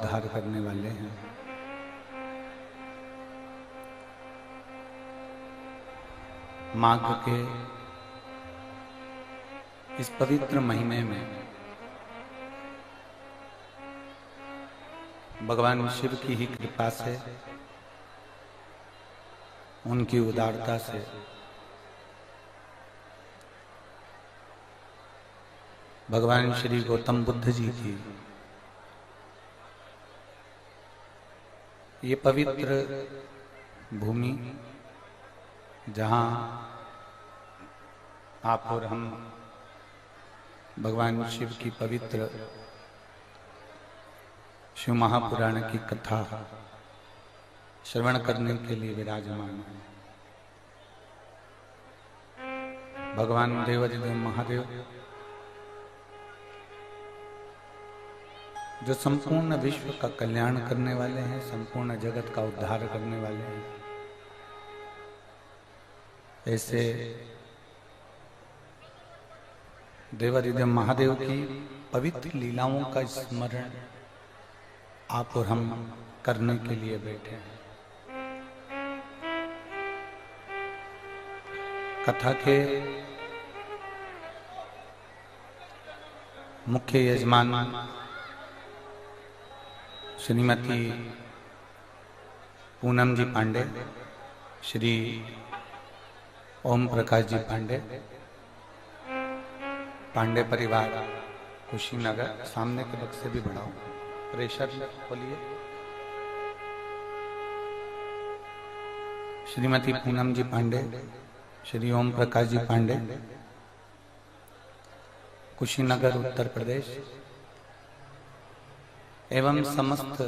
उद्धार करने वाले हैं। माघ के इस पवित्र महीने में भगवान शिव की ही कृपा से, उनकी उदारता से भगवान श्री गौतम बुद्ध जी की ये पवित्र भूमि, जहाँ आप और हम भगवान शिव की पवित्र शिव महापुराण की कथा श्रवण करने के लिए विराजमान है। भगवान देवाधिदेव महादेव जो संपूर्ण विश्व का कल्याण करने वाले हैं, संपूर्ण जगत का उद्धार करने वाले हैं, ऐसे देवाधिदेव महादेव की पवित्र लीलाओं का स्मरण आप और हम करने के लिए बैठे हैं। कथा के मुख्य यजमान श्रीमती पूनम जी पांडे, श्री ओम प्रकाश जी पांडे, पांडे परिवार कुशीनगर। सामने के बक्से भी बढ़ाओ, प्रेशर खोलिए। श्रीमती पूनम जी पांडे, श्री ओम प्रकाश जी पांडे, कुशीनगर उत्तर प्रदेश, एवं समस्त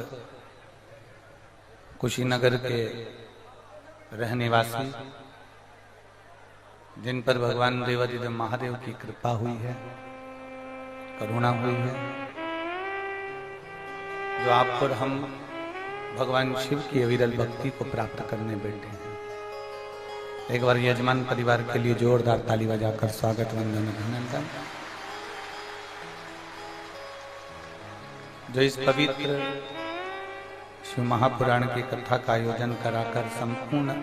कुशीनगर के रहनेवासी जिन पर भगवान देवाधिदेव महादेव की कृपा हुई है, करुणा हुई है, जो आप और हम भगवान शिव की अविरल भक्ति को प्राप्त करने बैठे हैं। एक बार यजमान परिवार के लिए जोरदार ताली बजाकर स्वागत वंदन अभिनंदन। जो इस पवित्र शिव महापुराण की कथा का आयोजन कराकर संपूर्ण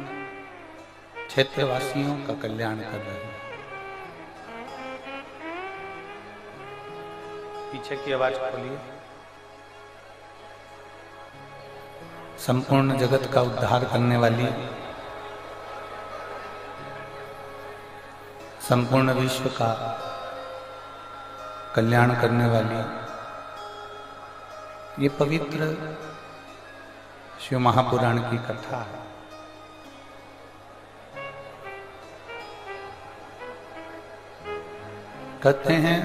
क्षेत्रवासियों का कल्याण कर रहे हैं। पीछे की आवाज खोलिए। संपूर्ण जगत का उद्धार करने वाली, संपूर्ण विश्व का कल्याण करने वाली ये पवित्र शिव महापुराण की कथा है। कहते हैं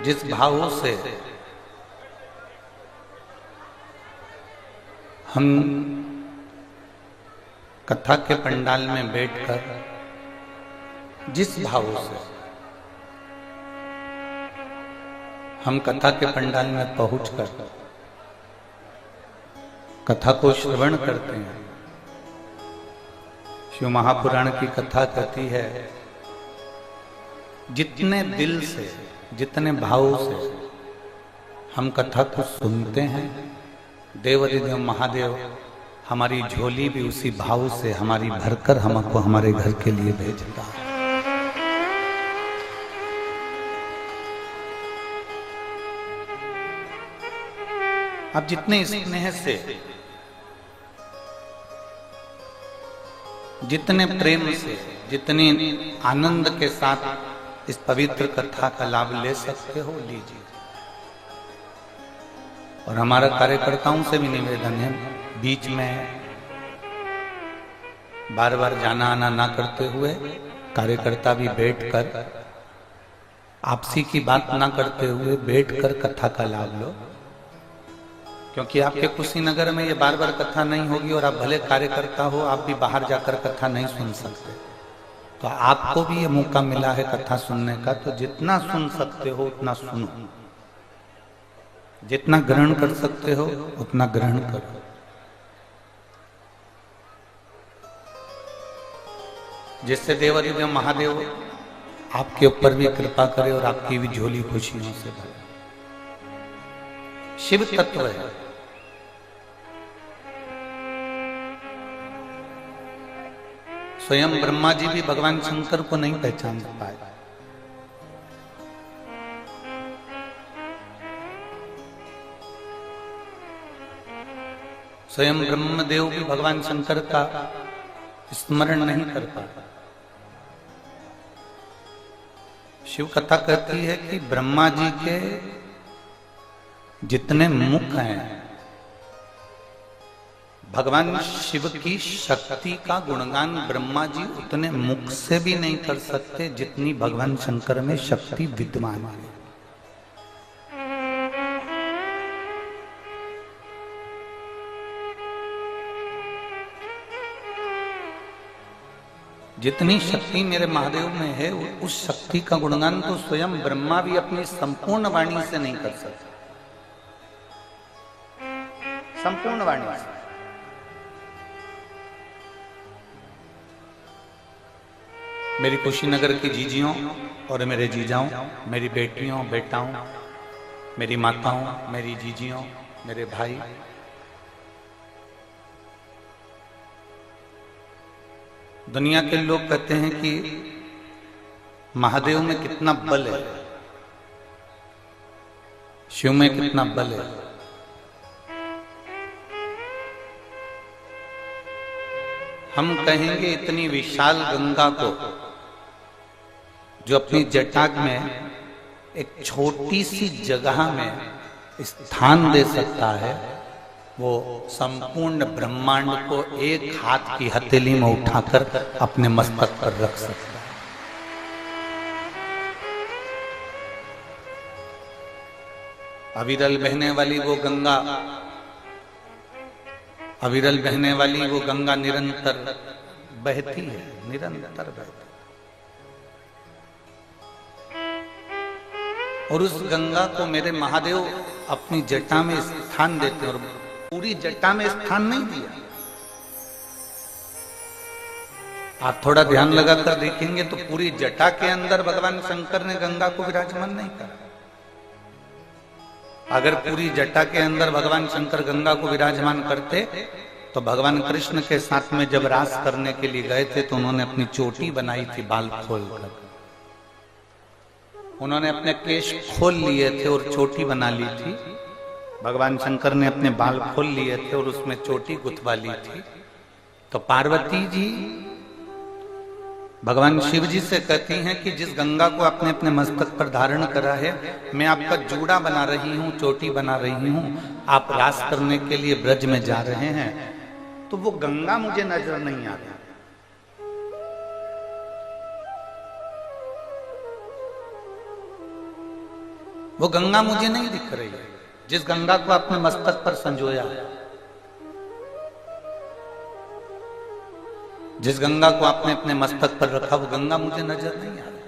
जिस भावों से हम कथा के पंडाल में बैठकर, जिस भावों से हम कथा के पंडाल में पहुंचकर कथा को श्रवण करते हैं, शिव महापुराण की कथा कहती है जितने दिल से, जितने भाव से हम कथा को सुनते हैं, देवाधिदेव महादेव हमारी झोली भी उसी भाव से हमारी भरकर हमको हमारे घर के लिए भेजता है। अब जितने स्नेह से, जितने प्रेम से, जितने आनंद के साथ इस पवित्र कथा का लाभ ले सकते हो, लीजिए। और हमारा कार्यकर्ताओं से भी निवेदन है, बीच में बार बार जाना आना ना करते हुए कार्यकर्ता भी बैठकर, आपसी की बात ना करते हुए बैठकर कथा का लाभ लो। क्योंकि आपके कुशीनगर में ये बार बार कथा नहीं होगी और आप भले कार्यकर्ता हो, आप भी बाहर जाकर कथा नहीं सुन सकते। तो आपको भी ये मौका मिला है कथा सुनने का, तो जितना सुन सकते हो उतना सुनो, जितना ग्रहण कर सकते हो उतना ग्रहण करो। जिससे देवाधिदेव महादेव आपके ऊपर भी कृपा करे और आपकी भी झोली खुशियों से भरे। शिव तत्व है। स्वयं ब्रह्मा जी भी भगवान शंकर को नहीं पहचान पाए। स्वयं ब्रह्मदेव भी भगवान शंकर का स्मरण नहीं कर पाए। शिव कथा कहती है कि ब्रह्मा जी के जितने मुख हैं, भगवान शिव की शक्ति का गुणगान ब्रह्मा जी उतने मुख से भी नहीं कर सकते जितनी भगवान शंकर में शक्ति विद्यमान है। जितनी शक्ति मेरे महादेव में है, उस शक्ति का गुणगान तो स्वयं ब्रह्मा भी अपनी संपूर्ण वाणी से नहीं कर सकते। संपूर्ण वाणी से। मेरी कुशीनगर की जीजियों और मेरे जीजाओं, मेरी बेटियों बेटाओं, मेरी माताओं, मेरी जीजियों, मेरे भाई, दुनिया के लोग कहते हैं कि महादेव में कितना बल है, शिव में कितना बल है। हम कहेंगे इतनी विशाल गंगा को, जो अपनी जटा में एक छोटी सी जगह में स्थान दे सकता है, वो संपूर्ण ब्रह्मांड को एक हाथ की हथेली में उठाकर अपने मस्तक पर रख सकता है। अविरल बहने वाली वो गंगा, अविरल बहने वाली वो गंगा निरंतर बहती है, निरंतर बहती। और उस गंगा को मेरे महादेव अपनी जटा में स्थान देते हैं, और पूरी जटा में स्थान नहीं दिया। आप थोड़ा ध्यान लगाकर देखेंगे तो पूरी जटा के अंदर भगवान शंकर ने गंगा को विराजमान नहीं करा। अगर पूरी जटा के अंदर भगवान शंकर गंगा को विराजमान करते तो भगवान कृष्ण के साथ में जब रास करने के लिए गए थे तो उन्होंने अपनी चोटी बनाई थी बाल खोलकर। उन्होंने अपने केश खोल लिए थे और चोटी बना ली थी। भगवान शंकर ने अपने बाल खोल लिए थे और उसमें चोटी गुथवा ली थी। तो पार्वती जी भगवान शिव जी से कहती हैं कि जिस गंगा को आपने अपने मस्तक पर धारण करा है, मैं आपका जूड़ा बना रही हूं, चोटी बना रही हूं, आप रास करने के लिए ब्रज में जा रहे हैं, तो वो गंगा मुझे नजर नहीं आ रही। वो गंगा मुझे नहीं दिख रही है, जिस गंगा को आपने मस्तक पर संजोया, जिस गंगा को आपने अपने मस्तक पर रखा, वो गंगा मुझे नजर नहीं आ रही।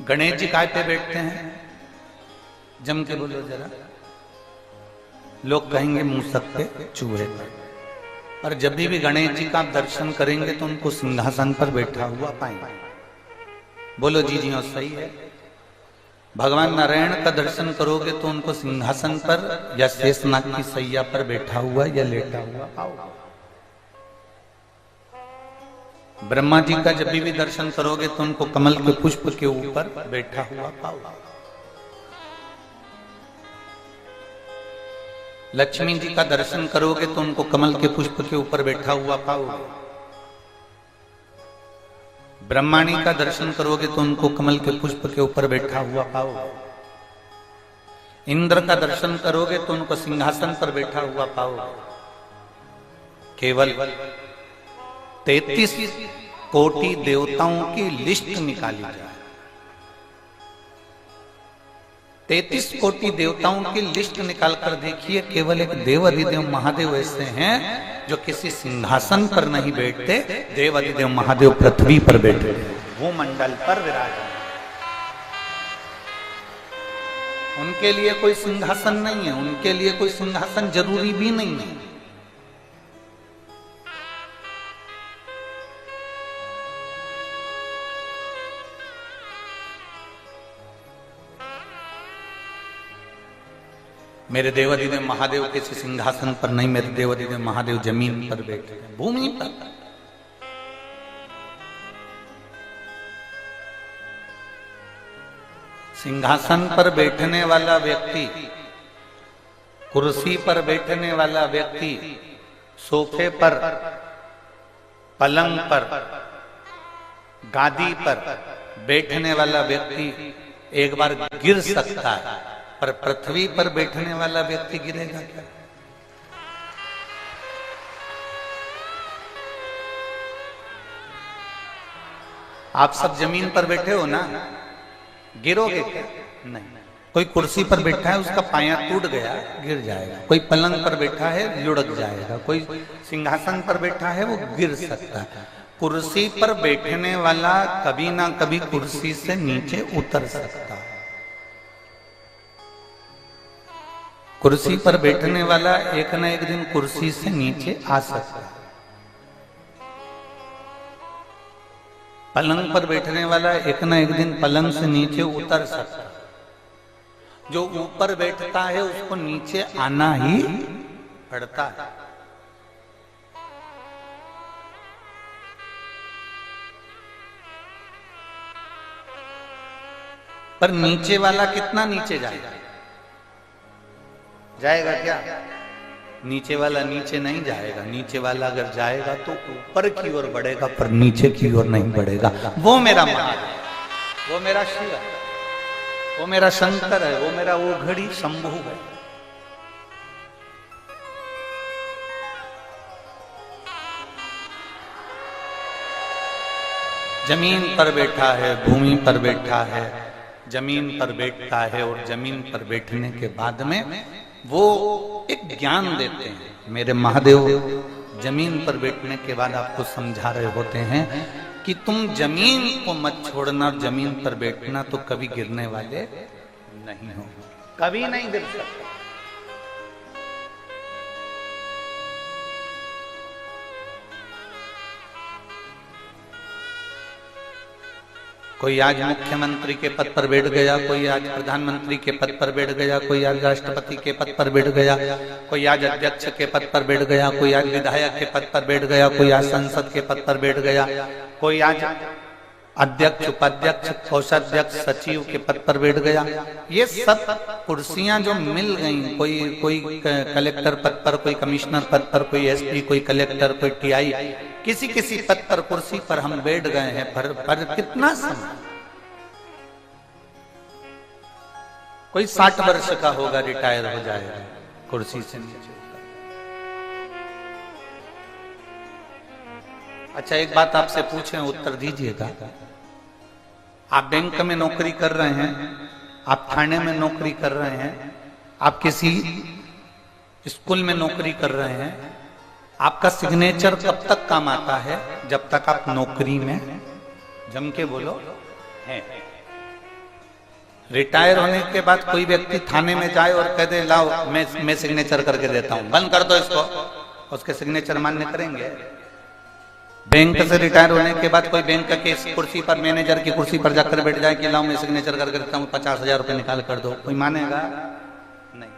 गणेश जी काय पे बैठते हैं? जम के बोलो जरा। लोग कहेंगे मूसक पे, चूहे पे। और जब भी गणेश जी का आप दर्शन करेंगे तो उनको सिंहासन पर बैठा हुआ पाएंगे। बोलो जी जी, सही है। भगवान नारायण का दर्शन करोगे तो उनको सिंहासन पर या शेषनाग की सैया पर बैठा हुआ या लेटा हुआ पाओगे। ब्रह्मा जी का जब भी दर्शन करोगे तो उनको कमल के पुष्प के ऊपर बैठा हुआ पाओगे। लक्ष्मी जी का दर्शन करोगे तो उनको कमल के पुष्प के ऊपर बैठा हुआ पाओगे। ब्रह्माणी का दर्शन करोगे तो उनको कमल के पुष्प के ऊपर बैठा हुआ पाओगे। इंद्र का दर्शन करोगे तो उनको सिंहासन पर बैठा हुआ पाओगे। केवल 33 कोटि देवताओं की लिस्ट निकाली जाए। 33 कोटि देवताओं की लिस्ट निकालकर देखिए, केवल एक देव अधिदेव महादेव ऐसे हैं जो किसी सिंहासन पर नहीं बैठते। देव अधिदेव महादेव पृथ्वी पर बैठे, वो मंडल पर विराजमान। उनके लिए कोई सिंहासन नहीं है, उनके लिए कोई सिंहासन जरूरी भी नहीं है। मेरे देवादिदेव महादेव किसी सिंहासन पर नहीं, मेरे देवादिदेव महादेव जमीन पर बैठे हैं, भूमि पर। सिंहासन पर बैठने वाला व्यक्ति, कुर्सी पर बैठने वाला व्यक्ति, सोफे पर, पलंग पर, गादी पर बैठने वाला व्यक्ति एक बार गिर सकता है, पर पृथ्वी पर बैठने वाला व्यक्ति गिरेगा क्या? आप सब जमीन पर बैठे हो ना, गिरोगे क्या? नहीं। कोई कुर्सी पर बैठा है, उसका पाया टूट गया, गिर जाएगा। कोई पलंग पर बैठा है, लुढ़क जाएगा। कोई सिंहासन पर बैठा है, वो गिर सकता है। कुर्सी पर बैठने वाला कभी ना कभी कुर्सी से नीचे उतर सकता है। कुर्सी पर बैठने वाला एक न एक दिन कुर्सी से नीचे आ सकता है। पलंग पर बैठने वाला एक न एक दिन पलंग से नीचे उतर सकता है। जो ऊपर बैठता है उसको नीचे आना ही पड़ता है। पर नीचे वाला कितना नीचे जाएगा? जाएगा क्या? नीचे वाला नीचे नहीं जाएगा। नीचे वाला अगर जाएगा तो ऊपर की ओर बढ़ेगा, पर नीचे की ओर नहीं बढ़ेगा। वो मेरा महादेव, वो मेरा शिव है, वो मेरा शंकर है, वो मेरा वो घड़ी शंभु है। जमीन पर बैठा है, भूमि पर बैठा है, जमीन पर बैठता है और जमीन पर बैठने के बाद में वो एक ज्ञान देते हैं। मेरे महादेव जमीन पर बैठने के बाद आपको समझा रहे होते हैं कि तुम जमीन को मत छोड़ना, जमीन पर बैठना तो कभी गिरने वाले नहीं हो, कभी नहीं गिर सकते। कोई आज मुख्यमंत्री के पद पर बैठ गया, कोई आज प्रधानमंत्री के पद पर बैठ गया, कोई आज राष्ट्रपति के पद पर बैठ गया, कोई आज अध्यक्ष के पद पर बैठ गया, कोई आज विधायक के पद पर बैठ गया, कोई आज संसद के पद पर बैठ गया, कोई आज अध्यक्ष, उपाध्यक्ष, कोषाध्यक्ष, सचिव के पद पर बैठ गया। ये सब कुर्सियां जो मिल गई, कोई कलेक्टर पद पर, कोई कमिश्नर पद पर, कोई एसपी, कोई कलेक्टर, कोई टीआई, किसी पद पर, कुर्सी पर हम बैठ गए हैं। पर कितना समय? कोई 60 वर्ष का होगा, रिटायर हो जाएगा कुर्सी से नीचे। अच्छा, एक बात आपसे पूछें, उत्तर दीजिएगा। आप बैंक में नौकरी कर रहे हैं, आप थाने में नौकरी कर रहे हैं, आप किसी स्कूल में नौकरी कर रहे हैं, आपका सिग्नेचर कब तक काम आता है? जब तक आप नौकरी में, जम के बोलो, हैं। रिटायर होने के बाद कोई व्यक्ति थाने में जाए और कह दे लाओ मैं सिग्नेचर करके देता हूं, बंद कर दो इसको, उसके सिग्नेचर मान्य करेंगे? बैंक से रिटायर होने के बाद कोई बैंक के कुर्सी पर, मैनेजर की कुर्सी पर जाकर बैठ जाए कि लाओ मैं सिग्नेचर करके देता हूं, 50,000 रुपए निकाल कर दो, कोई मानेगा? नहीं।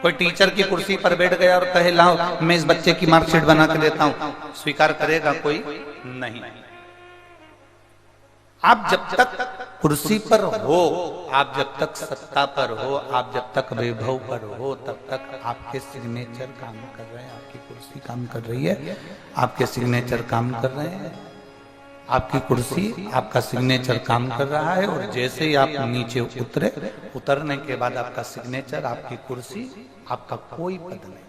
कोई टीचर की कुर्सी पर बैठ गया और कहे लाओ मैं इस बच्चे की मार्कशीट बना के देता हूं, स्वीकार करेगा कोई? नहीं। आप जब तक कुर्सी पर हो, आप जब तक सत्ता पर हो, आप जब तक वैभव पर हो, तब तक आपके सिग्नेचर काम कर रहे हैं, आपकी कुर्सी काम कर रही है, आपके सिग्नेचर काम कर रहे हैं, आपकी कुर्सी, आपका सिग्नेचर काम कर रहा है। और जैसे ही आप नीचे उतरे, उतरने के बाद आपका सिग्नेचर, आपकी कुर्सी, आपका कोई पद नहीं।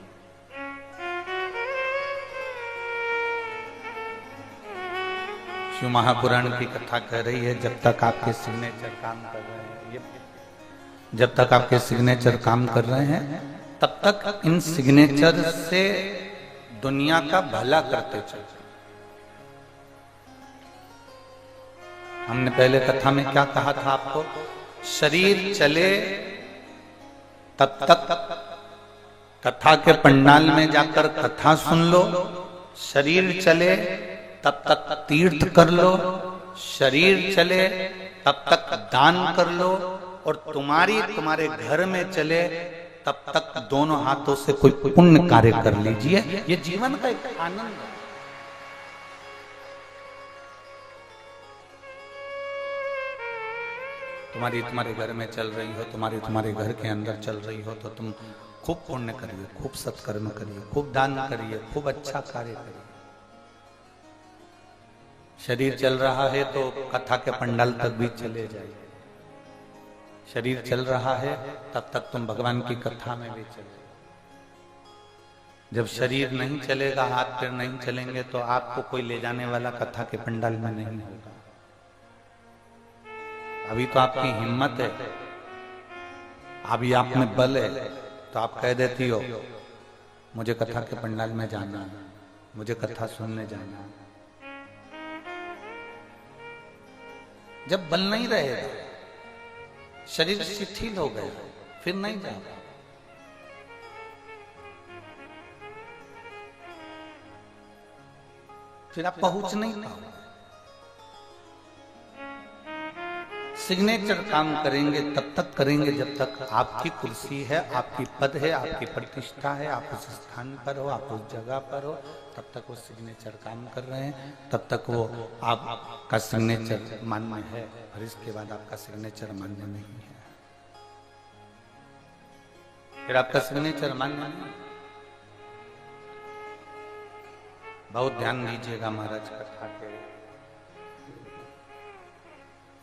शिव महापुराण की कथा कह रही है, जब तक आपके सिग्नेचर काम कर रहे हैं, जब तक आपके सिग्नेचर काम कर रहे हैं, तब तक इन सिग्नेचर से दुनिया का भला करते चलते। हमने पहले कथा में क्या कहा था आपको? शरीर चले तब तक कथा के पंडाल में जाकर कथा सुन लो, शरीर चले तब तक तीर्थ कर लो, शरीर चले तब तक दान कर लो, और तुम्हारे घर में चले तब तक दोनों हाथों से कोई पुण्य कार्य कर लीजिए। ये जीवन का एक आनंद है। तुम्हारे घर में चल रही हो, तुम्हारे घर के अंदर चल रही हो, तो तुम खूब पुण्य करिए, खूब सत्कर्म करिए, खूब दान करिए, खूब अच्छा कार्य करिए। शरीर चल रहा है तो कथा के पंडाल तक भी चले जाइए। शरीर चल रहा है तब तक तुम भगवान की कथा में भी चले। जब शरीर नहीं चलेगा, हाथ पैर नहीं चलेंगे, तो आपको कोई ले जाने वाला कथा के पंडाल में नहीं होगा। अभी तो आपकी हिम्मत है, अभी आप में बल है, तो आप कह देती हो मुझे कथा के पंडाल में जाना है, मुझे कथा सुनने जाना है। जब बल नहीं रहेगा, शरीर शिथिल हो गया, फिर नहीं जाओगे। फिर आप पहुंच नहीं पाओगे। सिग्नेचर काम करेंगे तब तक करेंगे जब तक आपकी कुर्सी है, आपकी पद है, आपकी प्रतिष्ठा है, आप उस स्थान पर हो, आप उस जगह पर हो, तब तक वो सिग्नेचर काम कर रहे हैं, तब तक वो आपका सिग्नेचर मान्य है। और इसके बाद आपका सिग्नेचर मान्य नहीं है, फिर आपका सिग्नेचर मान्य नहीं। बहुत ध्यान दीजिएगा महाराज कथा के,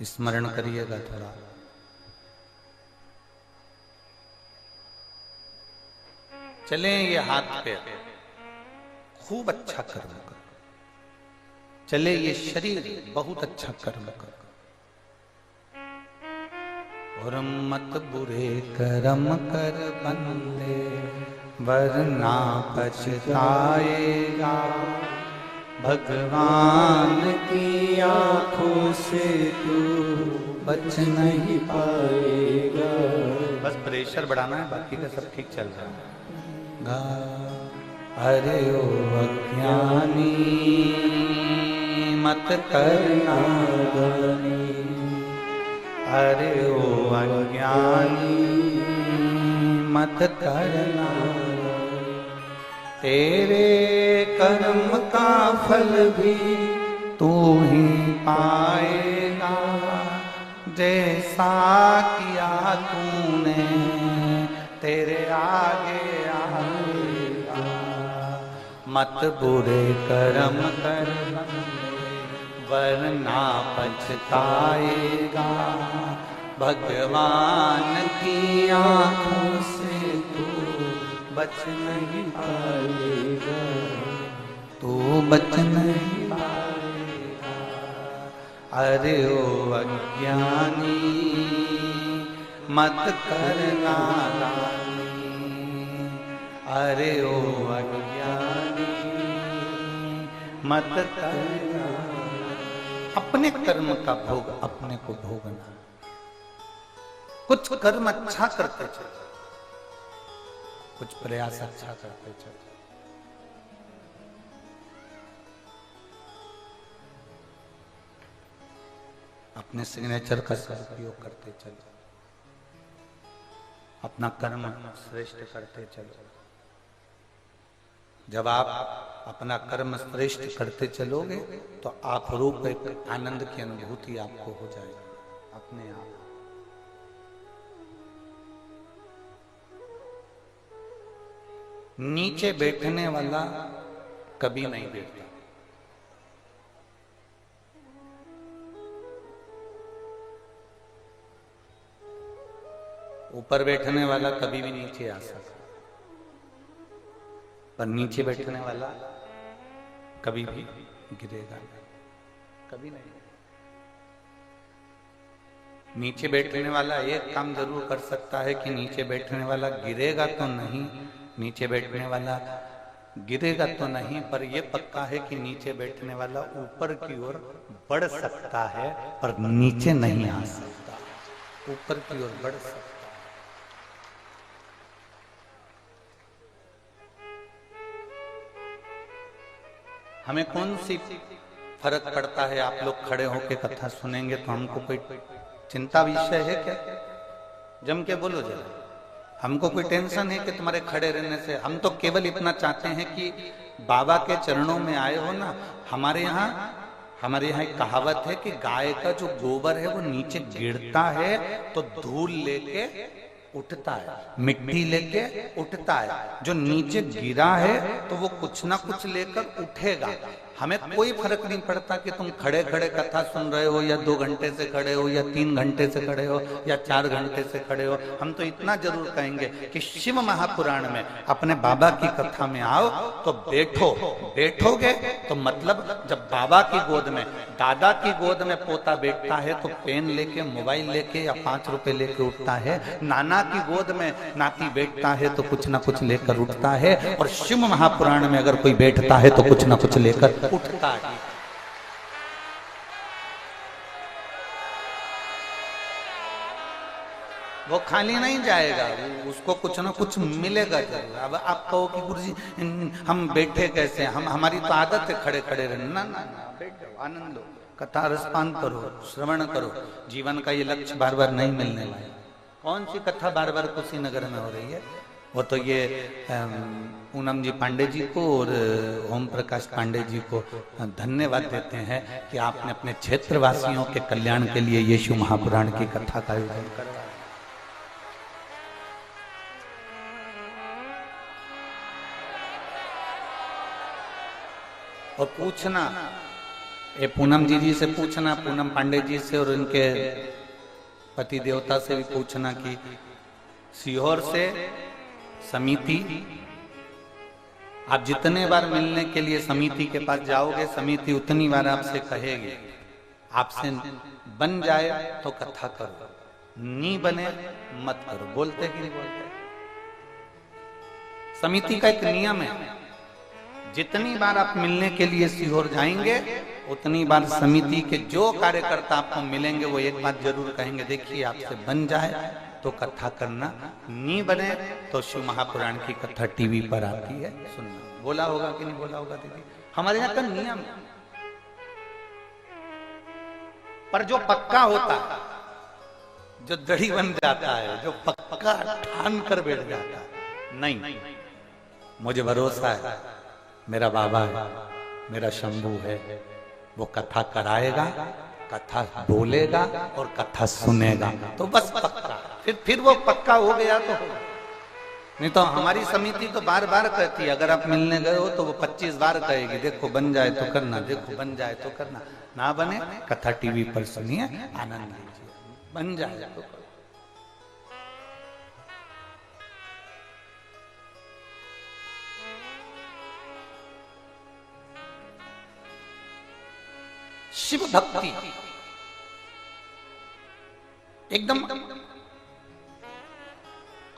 स्मरण करिएगा थोड़ा। चले ये हाथ पे खूब अच्छा कर्म कर, चले ये शरीर बहुत अच्छा कर्म कर, और मत बुरे कर्म कर बंदे वरना पछताएगा। भगवान की आंखों से तू बच नहीं पाएगा। बस प्रेशर बढ़ाना है, बाकी का सब ठीक चल रहा है। अरे ओ अज्ञानी मत करना गानी, अरे ओ अज्ञानी मत करना, तेरे कर्म का फल भी तू ही पाएगा। जैसा किया तूने तेरे आगे आएगा। मत बुरे कर्म कर वरना पछताएगा। भगवान की आंखों से तू बच नहीं पाएगा, तू बच नहीं पाएगा। अरे ओ अज्ञानी मत करना दानी, अरे ओ अज्ञानी मत करना। अपने कर्म का भोग अपने को भोगना। कुछ कर्म अच्छा करते चलो, कुछ प्रयास अच्छा करते चलो। अपने सिग्नेचर का सदुपयोग करते चलो, अपना कर्म श्रेष्ठ करते चलो। जब आप अपना कर्म श्रेष्ठ करते चलोगे तो आप रूप एक आनंद की अनुभूति आपको हो जाएगी अपने आप। नीचे बैठने वाला कभी नहीं बैठता, ऊपर बैठने वाला कभी भी नीचे आ सकता, पर नीचे बैठने वाला कभी भी गिरेगा कभी नहीं। नीचे बैठने वाला एक काम जरूर कर सकता है कि नीचे बैठने वाला गिरेगा तो नहीं, नीचे बैठने वाला गिरेगा तो नहीं, पर यह पक्का है कि नीचे बैठने वाला ऊपर की ओर बढ़ सकता है पर नीचे नहीं आ सकता, ऊपर की ओर बढ़ सकता। हमें कौन सी फर्क पड़ता है? आप लोग खड़े होके कथा सुनेंगे तो हमको कोई चिंता विषय है क्या? जम के बोलो जरा। हमको कोई टेंशन है कि तुम्हारे खड़े रहने से? हम तो केवल इतना चाहते हैं कि बाबा के चरणों में आए हो ना। हमारे यहाँ एक कहावत है कि गाय का जो गोबर है वो नीचे गिरता है तो धूल लेके उठता है, मिट्टी लेके उठता है। जो नीचे गिरा है तो वो कुछ ना कुछ लेकर उठेगा। हमें कोई फर्क नहीं पड़ता कि तुम खड़े खड़े कथा सुन रहे हो या 2 घंटे से खड़े हो या 3 घंटे से खड़े हो या 4 घंटे से खड़े हो। हम तो इतना जरूर कहेंगे कि शिव महापुराण में अपने बाबा की कथा में आओ तो बैठो। बैठोगे तो मतलब जब बाबा की गोद में, दादा की गोद में पोता बैठता है तो पेन लेके, मोबाइल लेके या 5 रुपए लेके उठता है। नाना की गोद में नाती बैठता है तो कुछ ना कुछ लेकर उठता है। और शिव महापुराण में अगर कोई बैठता है तो कुछ ना कुछ लेकर उठता है। वो खाली नहीं जाएगा, उसको कुछ ना कुछ मिलेगा जरूर। अब आप कहो कि गुरुजी हम बैठे कैसे? हमारी तो आदत है खड़े खड़े रहना। ना ना ना, बैठ जाओ, आनंद लो, कथा रसपान करो, श्रवण करो। जीवन का ये लक्ष्य बार बार नहीं मिलने वाला। कौन सी कथा बार बार कुशीनगर में हो रही है? वो तो ये पूनम जी पांडे जी को और ओम प्रकाश पांडे जी को धन्यवाद देते हैं कि आपने अपने क्षेत्रवासियों के कल्याण के लिए यीशु महापुराण की कथा का आयोजन करवाया। और पूछना, ये पूनम जी से पूछना, पूनम पांडे जी से और उनके पति देवता से भी पूछना कि सीहोर से समिति, आप जितने बार मिलने के लिए समिति के पास जाओगे, समिति उतनी बार आपसे कहेगी, आपसे बन जाए तो कथा करो, नहीं बने मत करो। बोलते कि नहीं बोलते? समिति का एक नियम है, जितनी बार आप मिलने के लिए सीहोर जाएंगे उतनी बार समिति के जो कार्यकर्ता आपको मिलेंगे वो एक बात जरूर कहेंगे, देखिए आपसे बन जाए तो कथा करना, नहीं बने तो शिव महापुराण की कथा टीवी पर आती है, सुनना। बोला होगा कि नहीं बोला होगा दीदी? हमारे यहाँ का नियम। पर जो पक्का होता है, जो दढ़ी बन जाता है, जो पक्का ठान कर बैठ जाता है, नहीं मुझे भरोसा है, मेरा बाबा है, मेरा शंभू है, वो कथा कराएगा, कथा बोलेगा और कथा सुनेगा, तो बस पक्का। फिर वो पक्का हो गया तो नहीं तो हमारी समिति तो बार बार कहती है, अगर आप मिलने गए हो तो वो 25 बार कहेगी, देखो बन जाए तो करना, देखो बन जाए तो करना, ना बने कथा टीवी पर सुनिए, आनंद लीजिए, बन जाए तो करो। शिव भक्ति एकदम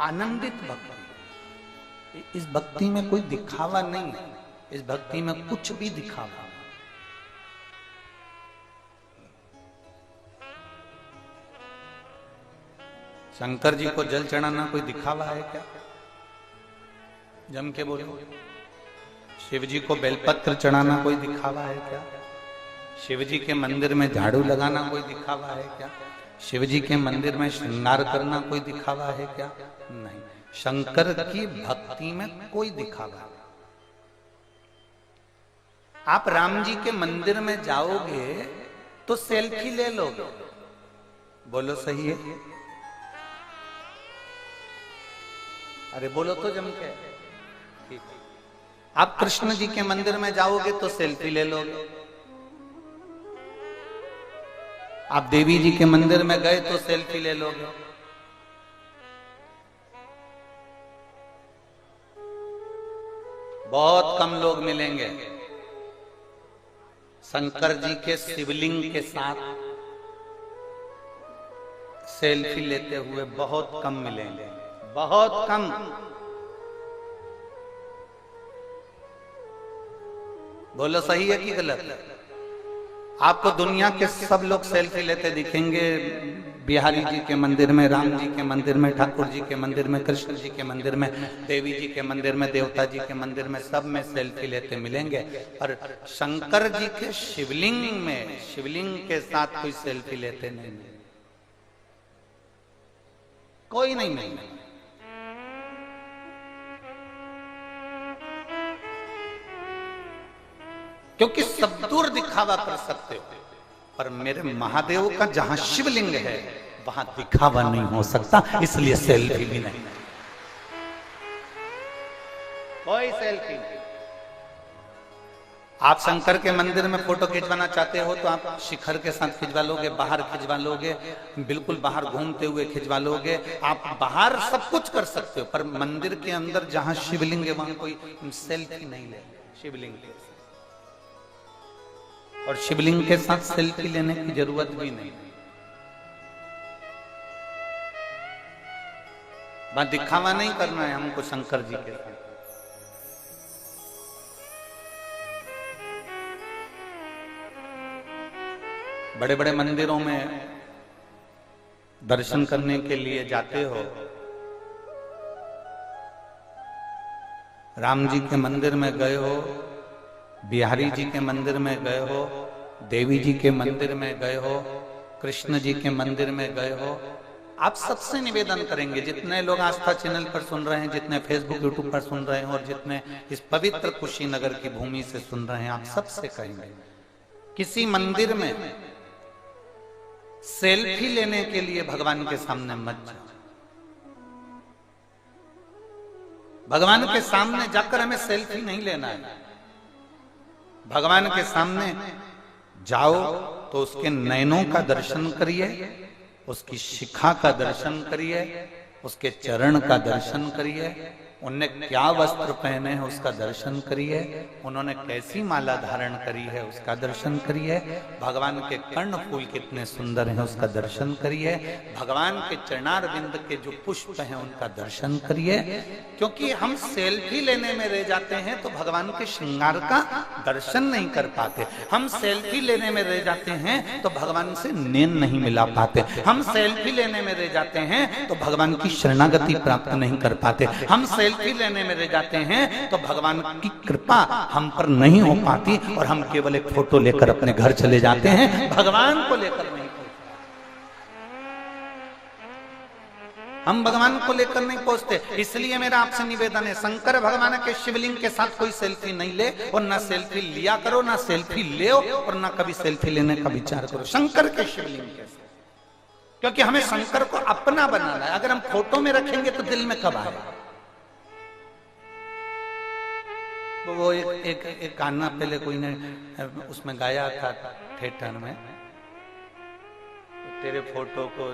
आनंदित भक्ति। इस भक्ति में कोई दिखावा नहीं है, इस भक्ति में कुछ भी दिखावा नहीं। शंकर जी को जल चढ़ाना कोई दिखावा है क्या? जम के बोलो। शिव जी को बेलपत्र चढ़ाना कोई दिखावा है क्या? शिव जी के मंदिर में झाड़ू लगाना कोई दिखावा है क्या? शिव जी के मंदिर में श्रृंगार करना कोई दिखावा है क्या? नहीं। शंकर की भक्ति में कोई दिखावा नहीं। आप राम जी के मंदिर में जाओगे तो सेल्फी ले लोगे, बोलो सही है? अरे बोलो तो जम के। ठीक। आप कृष्ण जी के मंदिर में जाओगे तो सेल्फी ले लोगे, आप देवी जी के मंदिर में गए तो सेल्फी ले लोगे। बहुत कम लोग मिलेंगे शंकर जी के शिवलिंग के साथ सेल्फी लेते हुए, बहुत कम मिलेंगे, बहुत कम। बोलो सही है कि गलत? आपको दुनिया के सब लोग सेल्फी लेते दिखेंगे, बिहारी जी के मंदिर में, राम जी के मंदिर में, ठाकुर जी के मंदिर में, कृष्ण जी के मंदिर में, देवी जी के मंदिर में, देवता जी के मंदिर में, सब में सेल्फी लेते मिलेंगे। और शंकर जी के शिवलिंग में, शिवलिंग के साथ कोई सेल्फी लेते नहीं, कोई नहीं मिलेगा। क्योंकि सब दूर दिखावा कर सकते हो, पर मेरे महादेव का जहां शिवलिंग है वहां दिखावा नहीं हो सकता, इसलिए सेल्फी भी नहीं, कोई सेल्फी नहीं। आप शंकर के मंदिर में फोटो खिंचवाना चाहते हो तो आप शिखर के साथ खिंचवा लोगे, बाहर खिंचवा लोगे, बिल्कुल बाहर घूमते हुए खिंचवा लोगे, आप बाहर सब कुछ कर सकते हो, पर मंदिर के अंदर जहां शिवलिंग है वहां कोई सेल्फी नहीं ले शिवलिंग के साथ। और शिवलिंग के साथ सेल्फी लेने की जरूरत भी नहीं, बस दिखावा नहीं करना है हमको शंकर जी के साथ। बड़े बड़े मंदिरों में दर्शन करने के लिए जाते हो, राम जी के मंदिर में गए हो, बिहारी जी के मंदिर में गए हो, देवी जी के मंदिर में गए हो, कृष्ण जी के मंदिर में गए हो, आप सबसे निवेदन करेंगे, जितने लोग आस्था चैनल पर सुन रहे हैं, जितने फेसबुक यूट्यूब पर सुन रहे हैं और जितने इस पवित्र कुशीनगर की भूमि से सुन रहे हैं, आप सबसे कहेंगे किसी मंदिर में सेल्फी लेने के लिए भगवान के सामने मत जाओ। भगवान के सामने जाकर हमें सेल्फी नहीं लेना है। भगवान के सामने जाओ तो उसके नयनों का दर्शन करिए, उसकी शिखा का दर्शन करिए, उसके चरण का दर्शन करिए, उनने क्या वस्त्र पहने हैं उसका दर्शन करिए, उन्होंने कैसी माला धारण करी है उसका दर्शन करिए, भगवान के कर्ण फूल कितने सुंदर हैं उसका दर्शन करिए, भगवान के चरणारविंद के जो पुष्प हैं उनका दर्शन करिए। क्योंकि हम सेल्फी लेने में रह जाते हैं तो भगवान के श्रृंगार का दर्शन नहीं कर पाते, हम सेल्फी लेने में रह जाते हैं तो भगवान से नैन नहीं मिला पाते, हम सेल्फी लेने में रह जाते हैं तो भगवान की शरणागति प्राप्त नहीं कर पाते, हम सेल्फी लेने में रह जाते हैं तो भगवान की कृपा हम पर नहीं हो पाती और हम केवल एक फोटो लेकर अपने घर चले जाते हैं, भगवान को लेकर नहीं, हम भगवान को लेकर नहीं पहुंचते। इसलिए मेरा आपसे निवेदन है, शंकर भगवान के शिवलिंग के साथ कोई सेल्फी नहीं ले, और ना सेल्फी लिया करो, ना सेल्फी ले और ना कभी सेल्फी लेने का विचार करो शंकर के शिवलिंग के साथ। क्योंकि हमें शंकर को अपना बनाना है, अगर हम फोटो में रखेंगे तो दिल में कब आएगा। वो एक गाना पहले कोई ने उसमें गाया था थिएटर में, तेरे फोटो को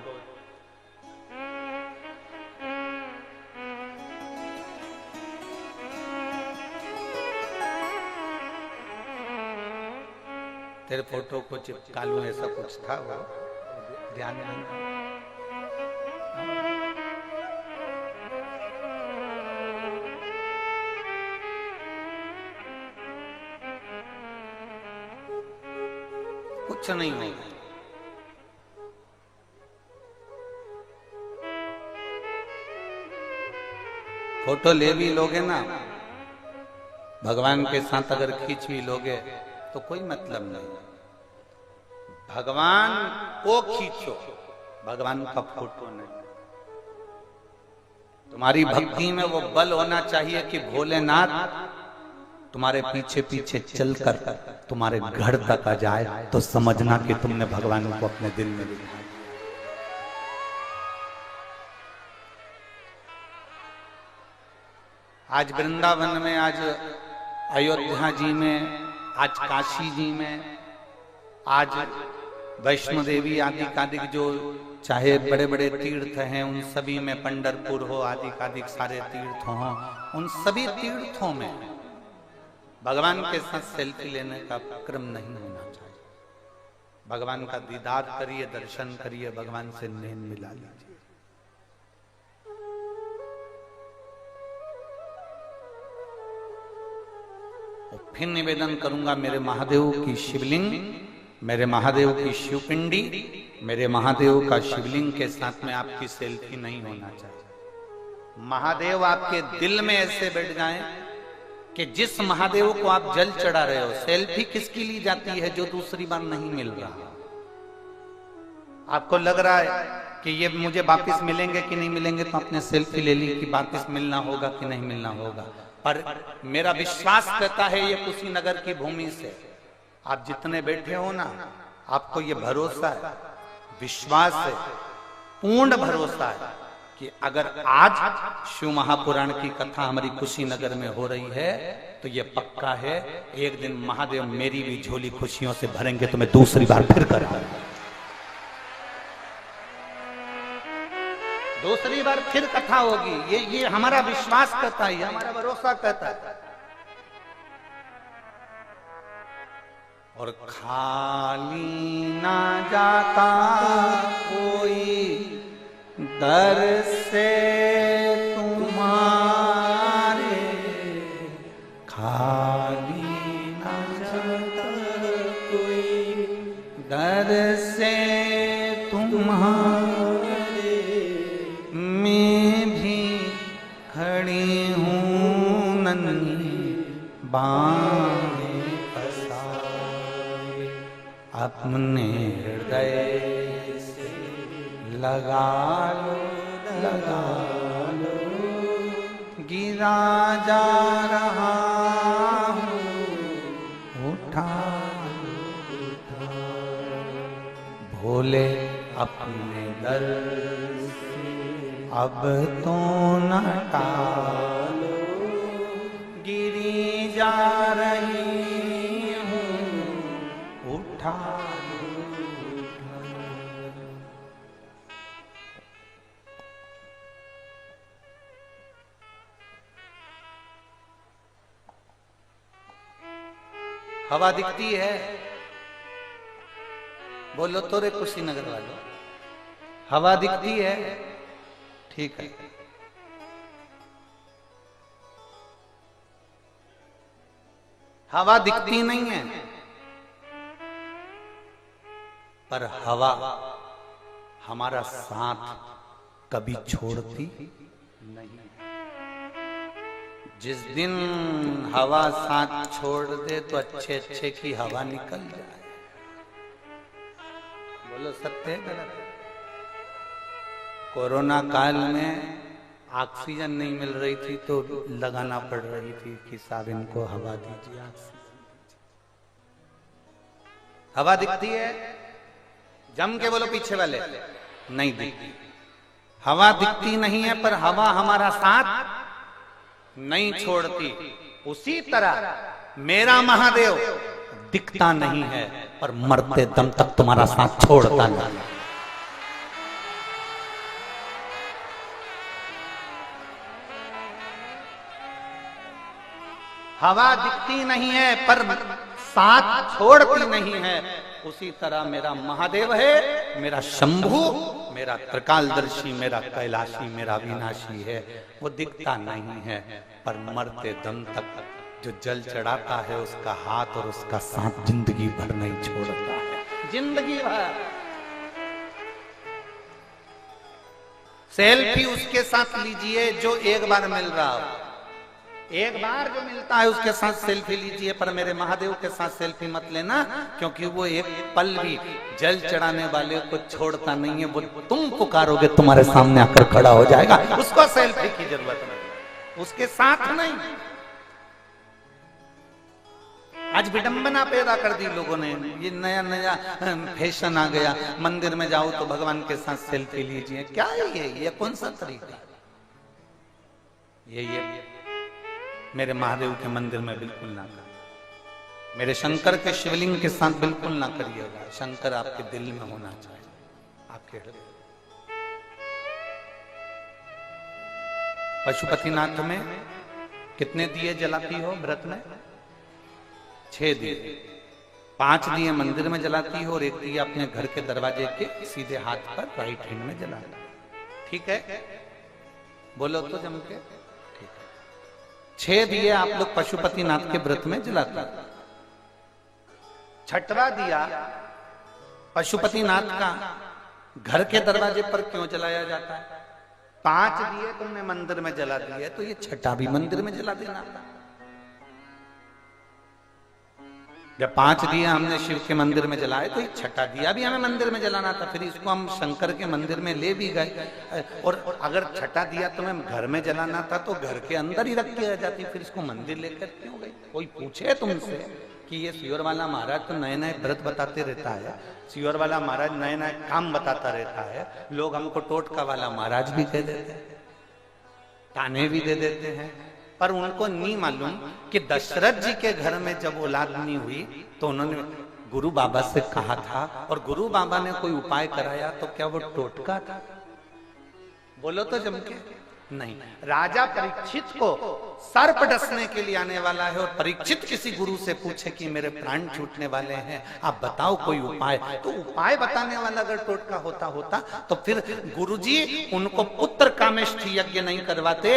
तेरे फोटो को चिपका लूं, ऐसा कुछ था वो, ध्यान नहीं। कुछ नहीं होगा, फोटो ले भी लोगे ना भगवान के साथ, अगर खींच भी लोगे तो कोई मतलब नहीं, भगवान को खींचो, भगवान का फोटो नहीं। तुम्हारी भक्ति में वो बल होना चाहिए कि भोलेनाथ तुम्हारे पीछे पीछे चलकर तुम्हारे घर तक आ जाए तो समझना कि तुमने भगवान को अपने दिल में लिया। आज वृंदावन में, आज अयोध्या जी में, आज काशी जी में, आज वैष्णो देवी आदि कादिक जो चाहे बड़े बड़े तीर्थ हैं उन सभी में, पंढरपुर हो आदि कादिक सारे तीर्थ हों, उन सभी तीर्थों में भगवान के साथ सेल्फी लेने का क्रम नहीं होना चाहिए। भगवान का दीदार करिए, दर्शन करिए, भगवान से नैन मिला लीजिए। और फिर निवेदन करूंगा, मेरे महादेव की शिवलिंग मेरे महादेव की शिवपिंडी, मेरे महादेव का शिवलिंग के साथ में आपकी सेल्फी नहीं होना चाहिए। महादेव आपके दिल में ऐसे बैठ जाएं कि जिस महादेव को आप जल चढ़ा रहे हो, सेल्फी किसकी ली जाती है जो दूसरी बार नहीं मिल रहा। आपको लग रहा है कि ये मुझे वापस मिलेंगे कि नहीं मिलेंगे, तो आपने सेल्फी ले ली कि वापस मिलना होगा कि नहीं मिलना होगा। पर मेरा विश्वास कहता है ये कुशीनगर की भूमि से आप जितने बैठे हो ना, आपको ये भरोसा है, विश्वास है, पूर्ण भरोसा है कि अगर आज शिव महापुराण की कथा हमारी कुशीनगर में हो रही है तो ये पक्का है एक दिन महादेव मेरी भी झोली खुशियों से भरेंगे, तो मैं दूसरी बार फिर कराऊंगा, दूसरी बार फिर कथा होगी। ये हमारा विश्वास कहता है, हमारा भरोसा कहता है। और खाली ना जाता कोई दर से तुम्हारे, खाली ना जाता कोई दर से तुम्हारे, मैं भी खड़ी हूँ नन्ही बाहें पसारे, अपने हृदय से लगा लो, लगा लो, गिरा जा रहा हूँ, उठा लो, उठा लो। भोले अपने दर अब तो न टालो, गिरी जा रही हूँ, उठा लो, उठा लो। हवा दिखती है, बोलो तो रे कुशीनगर वालों, हवा दिखती है, ठीक है। हवा दिखती नहीं है, पर हवा हमारा साथ कभी छोड़ती नहीं। जिस दिन हवा साथ छोड़ दे तो अच्छे अच्छे की हवा निकल जाए। बोलो सत्य है गलत? कोरोना काल में ऑक्सीजन नहीं मिल रही थी तो लगाना पड़ रही थी कि साहब इनको हवा दीजिए, ऑक्सीजन। हवा दिखती है, जम के बोलो पीछे वाले, नहीं दिखती। हवा दिखती नहीं है, पर हवा हमारा साथ नहीं छोड़ती। उसी तरह मेरा महादेव दिखता नहीं है, पर मरते दम तक तुम्हारा साथ छोड़ता नहीं। हवा दिखती नहीं है, पर साथ छोड़ती नहीं है। उसी तरह मेरा महादेव है, मेरा शंभु, मेरा त्रिकालदर्शी, मेरा कैलाशी, मेरा विनाशी है। वो दिखता नहीं है, पर मरते दम तक जो जल चढ़ाता है उसका हाथ और उसका साथ जिंदगी भर नहीं छोड़ता है, जिंदगी भर। सेल्फी उसके साथ लीजिए जो एक बार मिल रहा हो, एक बार जो मिलता है उसके साथ सेल्फी लीजिए, पर मेरे महादेव के साथ सेल्फी मत लेना, क्योंकि वो एक पल भी जल चढ़ाने वाले को छोड़ता नहीं है। वो तुम पुकारोगे तुम्हारे सामने आकर खड़ा हो जाएगा, उसको सेल्फी की जरूरत नहीं, उसके साथ नहीं। आज विडंबना पैदा कर दी लोगों ने, ये नया नया फैशन आ गया, मंदिर में जाओ तो भगवान के साथ सेल्फी लीजिए। क्या है ये कौन सा तरीका? ये मेरे महादेव के मंदिर में बिल्कुल ना करिए, मेरे शंकर के शिवलिंग के साथ बिल्कुल ना करिएगा। शंकर आपके दिल में होना चाहिए, आपके हृदय। पशुपतिनाथ में कितने दिए जलाती हो व्रत में? 6 दिए, 5 दिए मंदिर में जलाती हो और 1 दिया अपने घर के दरवाजे के सीधे हाथ पर राइट हैंड में जलाती। ठीक है, बोलो तो जम के। 6 दिए आप लोग पशुपतिनाथ के व्रत में जलाते। 6वां दिया पशुपतिनाथ का घर के दरवाजे पर क्यों जलाया जाता है? 5 दिए तुमने मंदिर में जला दिए, तो ये छठा भी मंदिर में जला देना था। जब 5 दिया हमने शिव के मंदिर में जलाए, तो ये छठा दिया भी हमें मंदिर में जलाना था। फिर इसको हम शंकर के मंदिर में ले भी गए, और अगर छठा दिया तुम्हें घर में जलाना था तो घर के अंदर ही रख के आ जाती, फिर इसको मंदिर लेकर क्यों गई? कोई पूछे तुमसे कि ये सियोर वाला महाराज तो नए नए व्रत बताते रहता है, सियोर वाला महाराज नए नए काम बताता रहता है, लोग हमको टोटका वाला महाराज भी कह देते हैं, ताने भी दे देते हैं, पर उनको नहीं मालूम कि दशरथ जी के घर में जब औलाद नहीं हुई तो उन्होंने गुरु बाबा से कहा था, और गुरु बाबा ने कोई उपाय कराया, तो क्या वो टोटका था? बोलो तो जम के नहीं। राजा परीक्षित को सर्प डसने के लिए आने वाला है, और परीक्षित किसी गुरु से पूछे कि मेरे प्राण छूटने वाले हैं, आप बताओ कोई उपाय। तो उपाय बताने वाला अगर टोटका होता तो फिर गुरुजी उनको पुत्र कामेष्ठी यज्ञ नहीं करवाते,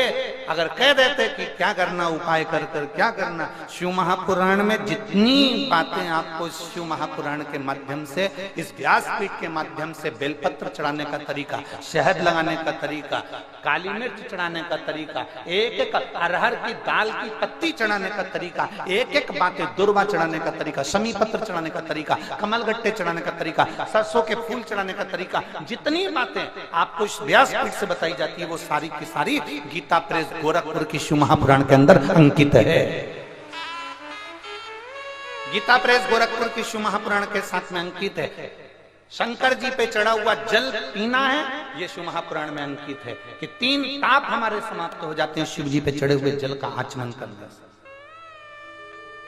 अगर कह देते कि क्या करना उपाय कर कर क्या करना। शिव महापुराण में जितनी बातें आपको शिव महापुराण के माध्यम से, इस व्यासपीठ के माध्यम से, बेलपत्र चढ़ाने का तरीका, शहद लगाने का तरीका, काली मिर्च चढ़ाने का तरीका, एक एक अरहर की दाल की पत्ती चढ़ाने का तरीका, एक एक बातें, दुर्वा चढ़ाने का तरीका, शमी पत्र चढ़ाने का तरीका, कमल गट्टे चढ़ाने का तरीका, सरसों के फूल चढ़ाने का तरीका, जितनी बातें आपको इस व्यासपीठ से बताई जाती है वो सारी की सारी गीता प्रेस गोरखपुर की शिव महापुराण के अंदर अंकित है। गीता प्रेस गोरखपुर की शिव महापुराण के साथ में अंकित है। शंकर जी पे चढ़ा हुआ जल पीना है, ये शिव महापुराण में अंकित है कि 3 ताप हमारे समाप्त हो जाते हैं शिव जी पे चढ़े हुए जल का आचमन करने से।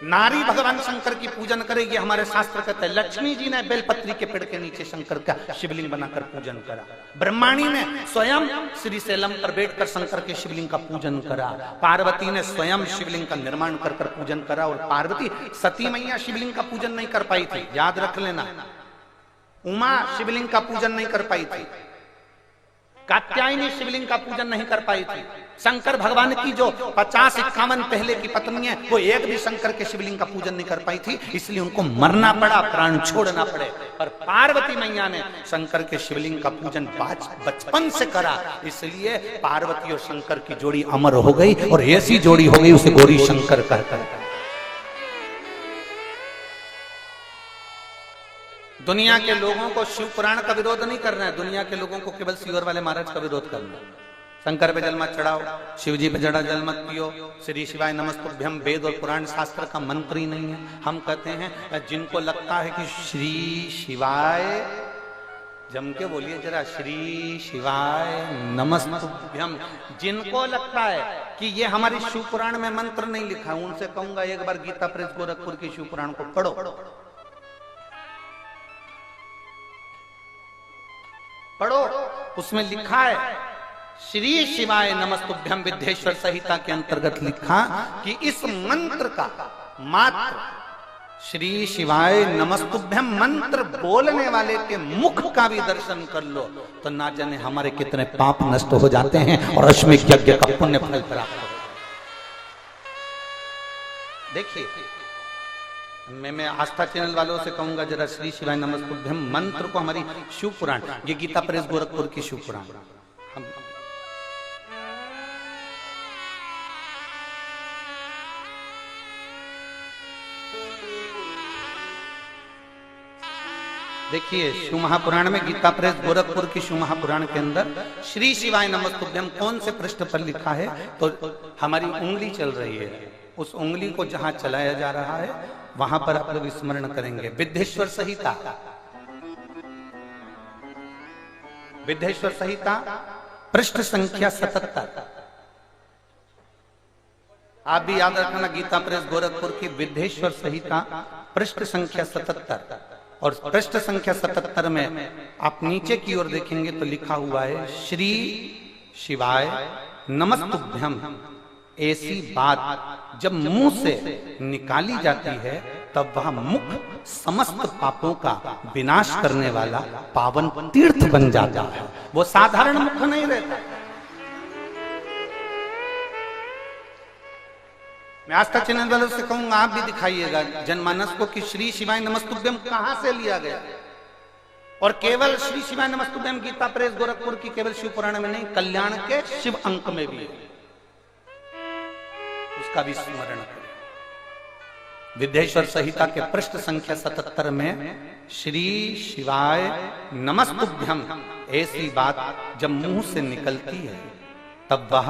नारी भगवान शंकर की पूजन करेगी, हमारे शास्त्र कहते हैं। लक्ष्मी जी ने बेलपत्री के पेड़ के नीचे शंकर का शिवलिंग बनाकर पूजन करा। ब्रह्माणी ने स्वयं श्री शैलम पर बैठकर शंकर के शिवलिंग का पूजन करा। पार्वती ने स्वयं शिवलिंग का निर्माण कर पूजन करा, और पार्वती सती मैया शिवलिंग का पूजन नहीं कर पाई थी, याद रख लेना। उमा शिवलिंग का पूजन नहीं कर पाई थी, कात्यायनी शिवलिंग का पूजन नहीं कर पाई थी। शंकर भगवान की जो 50-51 पहले की पत्नी है, वो एक भी शंकर के शिवलिंग का पूजन नहीं कर पाई थी, इसलिए उनको मरना पड़ा, प्राण छोड़ना पड़े। पर पार्वती मैया ने शंकर के शिवलिंग का पूजन बचपन से करा, इसलिए पार्वती और शंकर की जोड़ी अमर हो गई, और ऐसी जोड़ी हो गई उसे गौरी शंकर कहता है। दुनिया के लोगों को शिव पुराण का विरोध नहीं करना है, दुनिया के लोगों को केवल सियोर वाले महाराज का विरोध करना है। शंकर पे जल मत चढ़ाओ, शिव जी पे जड़ा जल मत पियो, श्री शिवाय नमस्तुभ्यम वेद और पुराण शास्त्र का मंत्र ही नहीं है। हम कहते हैं जिनको लगता है कि श्री शिवाय, जम के बोलिए जरा, श्री शिवाय नमस्तुभ्यम, जिनको लगता है कि ये हमारी शिव पुराण में मंत्र नहीं लिखा, उनसे कहूंगा एक बार गीता प्रेस गोरखपुर की शिव पुराण को पढ़ो, उसमें लिखा है श्री शिवाय नमस्तुभ्यम। विद्येश्वर संहिता के अंतर्गत लिखा कि इस मंत्र का मात्र श्री शिवाय नमस्तुभ्यम मंत्र बोलने वाले के मुख का भी दर्शन कर लो तो ना जाने हमारे कितने पाप नष्ट हो जाते हैं और अश्वमेध यज्ञ का पुण्य फल प्राप्त हो। देखिए, मैं आस्था चैनल वालों से कहूंगा जरा श्री शिवाय नमस्तुभ्यम मंत्र को हमारी शिव पुराण, ये गीता प्रेस गोरखपुर की शिव पुराण, हम देखिए शिव महापुराण में, गीता प्रेस गोरखपुर की शिव महापुराण के अंदर श्री शिवाय नमस्तुभ्यम कौन से पृष्ठ पर लिखा है, तो हमारी उंगली चल रही है, उस उंगली को जहां चलाया जा रहा है वहां पर आप लोग स्मरण करेंगे। विद्येश्वर संहिता, विद्येश्वर संहिता पृष्ठ संख्या 77, आप भी याद रखना, गीता प्रेस गोरखपुर की विद्येश्वर संहिता पृष्ठ संख्या 77, और पृष्ठ संख्या 77 में आप नीचे की ओर देखेंगे तो लिखा हुआ है श्री शिवाय नमस्तुभ्यम। ऐसी बात जब मुंह से निकाली जाती है तब वह मुख समस्त पापों का विनाश करने वाला पावन तीर्थ बन जाता है, वो साधारण मुख नहीं रहता। मैं आस्था चैनल वालों से कहूंगा आप भी दिखाइएगा जनमानस को कि श्री शिवाय नमस्तुभ्यम कहां से लिया गया। और केवल श्री शिवाय नमस्तुभ्यम गीता प्रेस गोरखपुर की केवल शिव पुराण में नहीं, कल्याण के शिव अंक में भी है, उसका भी स्मरण करें। विद्येश्वर संहिता के पृष्ठ संख्या 77 में श्री शिवाय नमस्तुभ्यम ऐसी बात जब मुंह से निकलती है तब वह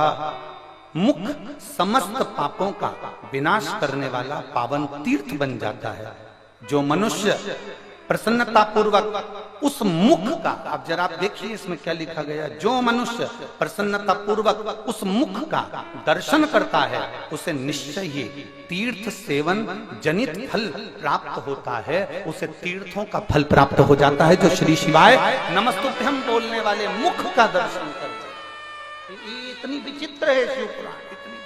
मुख समस्त पापों का विनाश करने वाला पावन तीर्थ बन जाता है। जो मनुष्य प्रसन्नता पूर्वक उस मुख का, आप जरा आप देखिए इसमें क्या लिखा गया, जो मनुष्य प्रसन्नता पूर्वक उस मुख का दर्शन करता है उसे निश्चय ही तीर्थ सेवन जनित फल प्राप्त होता है, उसे तीर्थों का फल प्राप्त हो जाता है जो श्री शिवाय नमस्तुभ्यम बोलने वाले मुख का दर्शन करते हैं। इतनी विचित्र है शिव पुराण, इतनी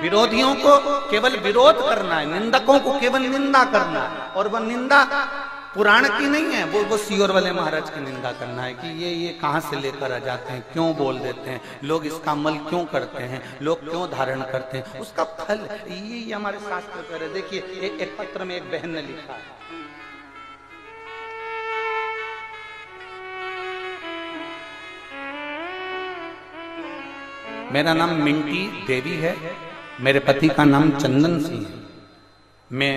विरोधियों को केवल विरोध करना है, निंदकों को केवल निंदा करना है, और वह निंदा पुराण की नहीं है, वो सियोर वाले महाराज की निंदा करना है कि ये कहां से लेकर आ जाते हैं, क्यों बोल देते हैं, लोग इसका अमल क्यों करते हैं, लोग क्यों धारण करते हैं, उसका फल ये हमारे शास्त्र कह रहे। देखिए एक पत्र में एक बहन ने लिखा है, मेरा नाम मिंटी देवी है, मेरे पति का नाम चंदन सिंह है, मैं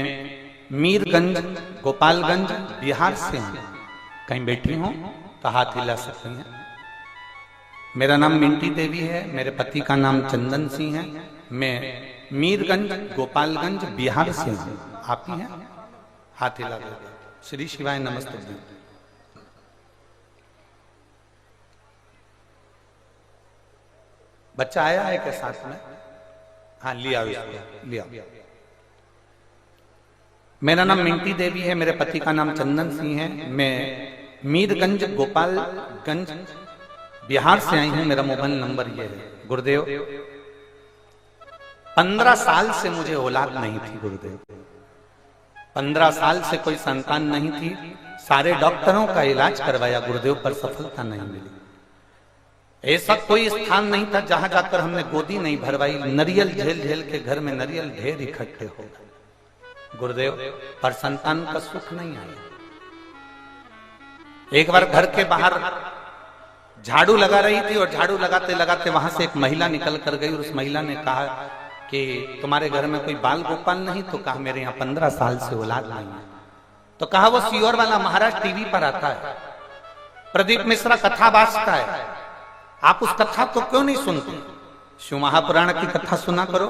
मीरगंज गोपालगंज बिहार से हूं, कहीं बैठी हूं तो हाथ हिला सकते हैं। मेरा नाम मिंटी देवी है, मेरे पति का नाम चंदन सिंह है, मैं मीरगंज गोपालगंज बिहार से हूं, आप ही हैं, हाथ हिला देते। श्री शिवाय नमस्ते। बच्चा आया है क्या साथ में? हाँ लिया लिया। मेरा नाम मिंटी देवी है, मेरे पति का नाम चंदन सिंह है, मैं मीरगंज गोपालगंज बिहार से आई हूं, मेरा मोबाइल नंबर ये है। गुरुदेव 15 साल से मुझे औलाद नहीं थी गुरुदेव, 15 साल से कोई संतान नहीं थी, सारे डॉक्टरों का इलाज करवाया गुरुदेव पर सफलता नहीं मिली। ऐसा कोई स्थान नहीं था जहां जाकर हमने गोदी नहीं भरवाई, नरियल झेल झेल के घर में नरियल ढेर इकट्ठे हो गए गुरुदेव, पर संतान का सुख नहीं आया। एक बार घर के बाहर झाड़ू लगा रही थी और झाड़ू लगाते लगाते वहां से एक महिला निकल कर गई और उस महिला ने कहा कि तुम्हारे घर में कोई बाल गोपाल नहीं? तो कहा मेरे यहाँ 15 साल से औलाद नहीं है। तो कहा वो सियोर वाला महाराज टीवी पर आता है, प्रदीप मिश्रा कथा बाजता है, आप उस कथा को क्यों नहीं सुनते? शिव महापुराण की कथा सुना करो।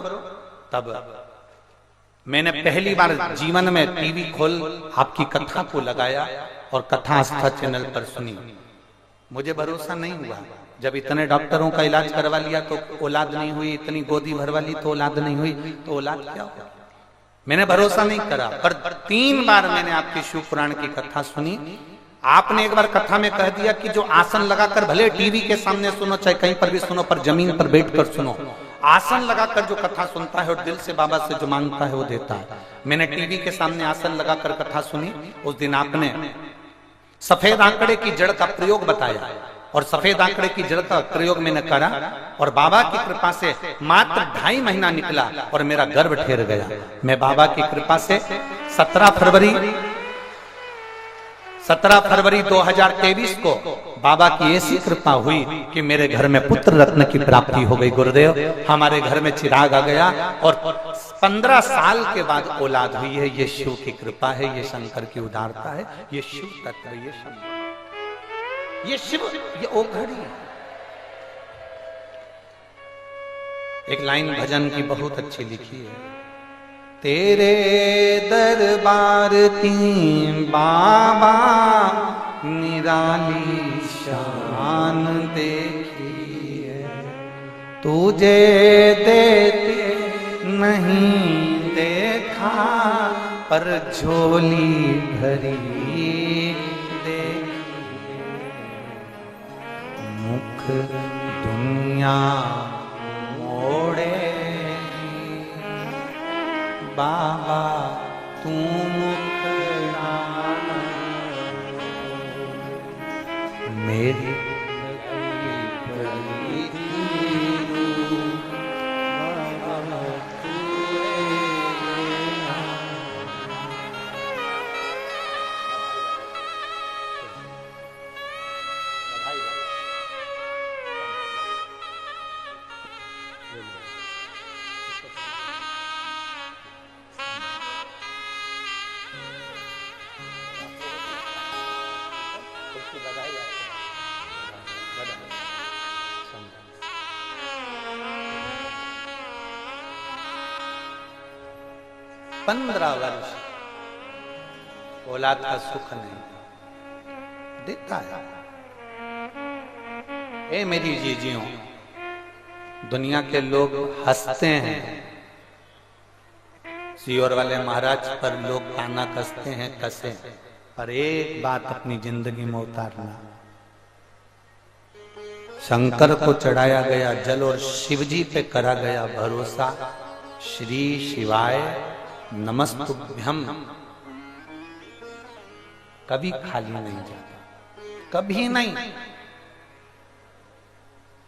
तब मैंने पहली बार जीवन में टीवी खोल आपकी कथा को लगाया और कथा आस्था चैनल पर सुनी। मुझे भरोसा नहीं हुआ, जब इतने डॉक्टरों का इलाज करवा लिया तो औलाद नहीं हुई, इतनी गोदी भरवा ली तो औलाद नहीं हुई, तो औलाद क्या होगा? मैंने भरोसा नहीं करा, पर 3 बार मैंने आपकी शिव पुराण की कथा सुनी। आपने एक बार कथा में कह दिया कि जो आसन लगाकर, भले टीवी के सामने सुनो चाहे कहीं पर भी सुनो, पर जमीन पर बैठकर सुनो, आसन लगाकर जो कथा सुनता है और दिल से बाबा से जो मांगता है वो देता है। मैंने टीवी के सामने आसन लगाकर कथा सुनी, उस दिन आपने सफेद आंकड़े की जड़ का प्रयोग बताया और सफेद आंकड़े की जड़ का प्रयोग मैंने करा और बाबा की कृपा से मात्र 2.5 महीना निकला और मेरा गर्भ ठहर गया। मैं बाबा की कृपा से 17 फरवरी 2023 को बाबा की ऐसी कृपा हुई कि मेरे घर में पुत्र रत्न की प्राप्ति हो गई। गुरुदेव हमारे घर में चिराग आ गया और 15 साल के बाद औलाद हुई है। ये शिव की कृपा है, ये शंकर की उदारता है, ये शिव तत्व, ये शंकर, ये शिव, ये ओघड़ी। एक लाइन भजन की बहुत अच्छी लिखी है, तेरे दरबार की बाबा निराली शान देखी है, तुझे देते नहीं देखा पर झोली भरी देखी, मुख दुनिया मोड़े बाबा तू मुखड़ाना, मेरी 15 वर्ष औलाद का सुख नहीं देता है। ए मेरी जीजियों, दुनिया के लोग हंसते हैं, सीहोर वाले महाराज पर लोग ताना कसते हैं, कसे, पर एक बात अपनी जिंदगी में उतारना, शंकर को चढ़ाया गया जल और शिवजी पे करा गया भरोसा, श्री शिवाय नमस्तुभ्यम कभी खाली नहीं जाता, कभी नहीं।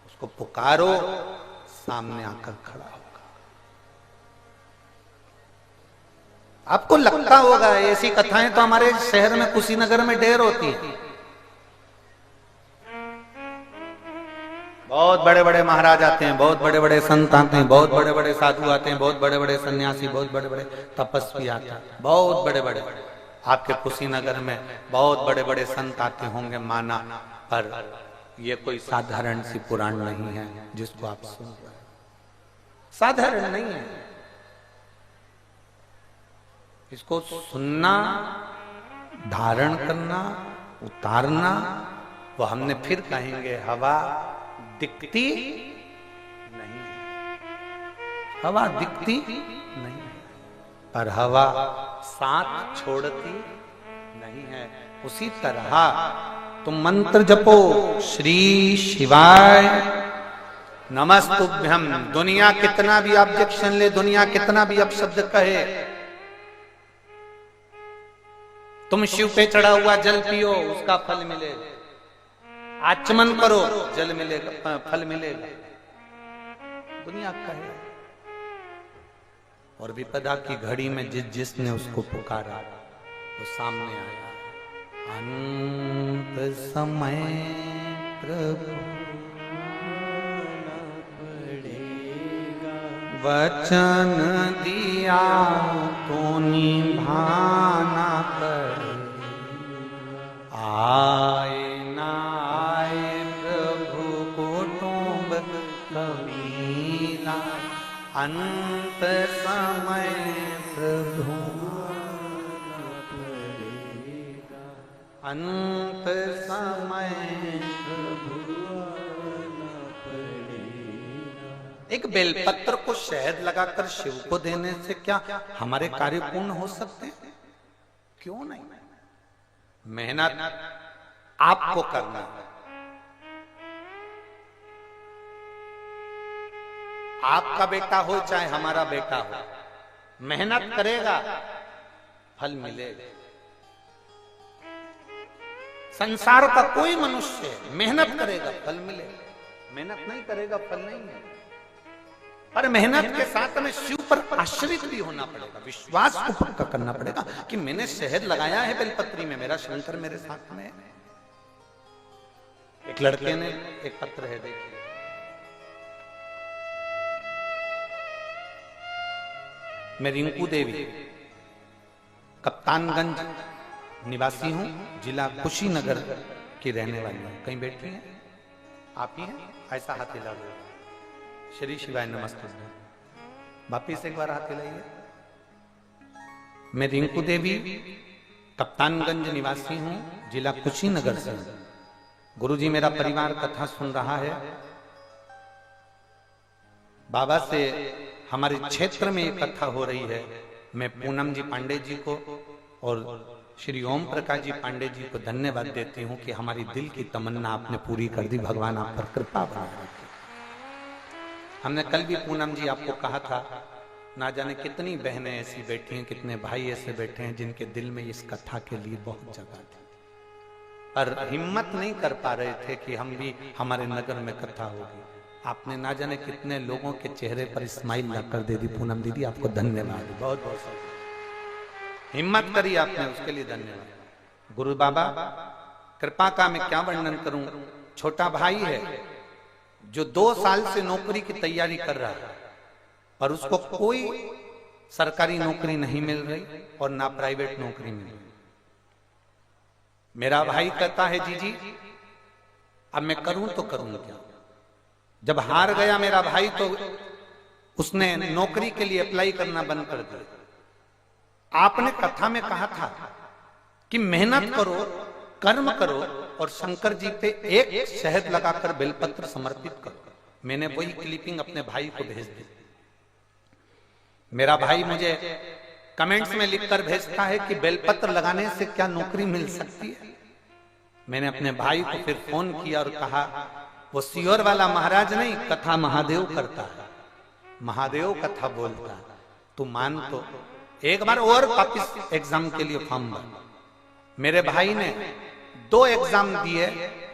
उसको पुकारो, सामने आकर खड़ा होगा। आपको लगता होगा ऐसी कथाएं तो हमारे शहर में कुशीनगर में ढेर होती है। बहुत बड़े बड़े महाराज आते हैं, बहुत बड़े बड़े संत आते हैं, बहुत बड़े बड़े साधु आते हैं, बहुत बड़े बड़े सन्यासी, बहुत बड़े बड़े तपस्वी आते हैं, बहुत बड़े बड़े। आपके कुशीनगर में बहुत बड़े बड़े संत आते होंगे माना, पर ये कोई साधारण सी पुराण नहीं है जिसको आप सुन रहे हैं, साधारण नहीं है। इसको सुनना, धारण करना, उतारना, वो हमने फिर कहेंगे हवा दिखती नहीं है, हवा दिखती नहीं है, पर हवा साथ छोड़ती नहीं है। उसी तरह तुम मंत्र जपो, श्री शिवाय नमस्तुभ्यम। दुनिया कितना भी ऑब्जेक्शन ले, दुनिया कितना भी अपशब्द कहे, तुम शिव पे चढ़ा हुआ जल पियो, उसका फल मिलेगा। आचमन करो, जल मिलेगा, फल मिलेगा। दुनिया कहे। और विपदा की घड़ी में जिसने उसको पुकारा वो सामने आया। अंत समय प्रभु वचन दिया तो निभाना पड़े, आए ना आए प्रभु कुटुंब कबीला, अंत समय प्रभु अंत समय प्रभु। एक बेलपत्र को शहद लगाकर शिव को देने से क्या हमारे कार्य पूर्ण हो सकते हैं? क्यों नहीं? मेहनत आपको करना है। आपका बेटा हो चाहे हमारा बेटा हो, मेहनत करेगा फल मिलेगा। संसार का कोई मनुष्य मेहनत करेगा फल मिलेगा, मेहनत नहीं करेगा फल नहीं है। पर मेहनत के साथ हमें शिव पर आश्रित भी होना पड़ेगा, विश्वास को पक्का करना पड़ेगा कि मैंने शहद लगाया है बेलपत्री में, मेरा शंकर मेरे साथ में है। एक लड़के ने एक पत्र है, देखिए, मैं रिंकू देवी कप्तानगंज निवासी हूं, जिला कुशीनगर की रहने वाली हूं। कहीं बैठी हैं? आप ही हैं? ऐसा हाथ हिला दो। श्री शिवाय नमस्ते। वापिस एक बार हाथ हिलाइए। मैं रिंकू देवी कप्तानगंज निवासी हूं, जिला कुशीनगर से। गुरुजी मेरा परिवार कथा सुन रहा है। बाबा से हमारे क्षेत्र में एक कथा हो रही है। मैं पूनम जी पांडे जी को और श्री ओम प्रकाश जी पांडे जी को धन्यवाद देती हूँ कि हमारी दिल की तमन्ना आपने पूरी कर दी। भगवान आप पर कृपा बनाए। हमने कल भी पूनम जी आपको कहा था, ना जाने कितनी बहनें ऐसी बैठी हैं, कितने भाई ऐसे बैठे हैं जिनके दिल में इस कथा के लिए बहुत जगह थी, पर हिम्मत नहीं कर पा रहे थे कि हम भी हमारे नगर में कथा होगी। आपने ना जाने कितने लोगों के चेहरे पर स्माइल लाकर दे दी। पूनम दीदी आपको धन्यवाद, बहुत बहुत हिम्मत करी आपने, उसके लिए धन्यवाद। गुरु बाबा कृपा का मैं क्या वर्णन करूं। छोटा भाई है जो 2 साल से नौकरी की तैयारी कर रहा है, पर उसको कोई सरकारी नौकरी नहीं मिल रही और ना प्राइवेट नौकरी मिल रही। मेरा भाई कहता है जीजी अब मैं करूं तो करूं क्या। जब हार गया मेरा भाई तो उसने नौकरी के लिए अप्लाई करना बंद कर दिया। आपने कथा में कहा था कि मेहनत करो, कर्म करो और शंकर जी पे एक शहद लगाकर बेलपत्र समर्पित करो। मैंने वही क्लिपिंग अपने भाई को भेज दी। मेरा भाई मुझे कमेंट्स में लिखकर भेजता है कि बेलपत्र लगाने से क्या नौकरी मिल सकती है। मैंने अपने भाई को फिर फोन किया और कहा, वो सियोर वाला महाराज नहीं, कथा महादेव करता है, महादेव कथा बोलता है, तू मान तो एक बार और वापिस एग्जाम के लिए फॉर्म भर। मेरे भाई ने 2 एग्जाम दिए,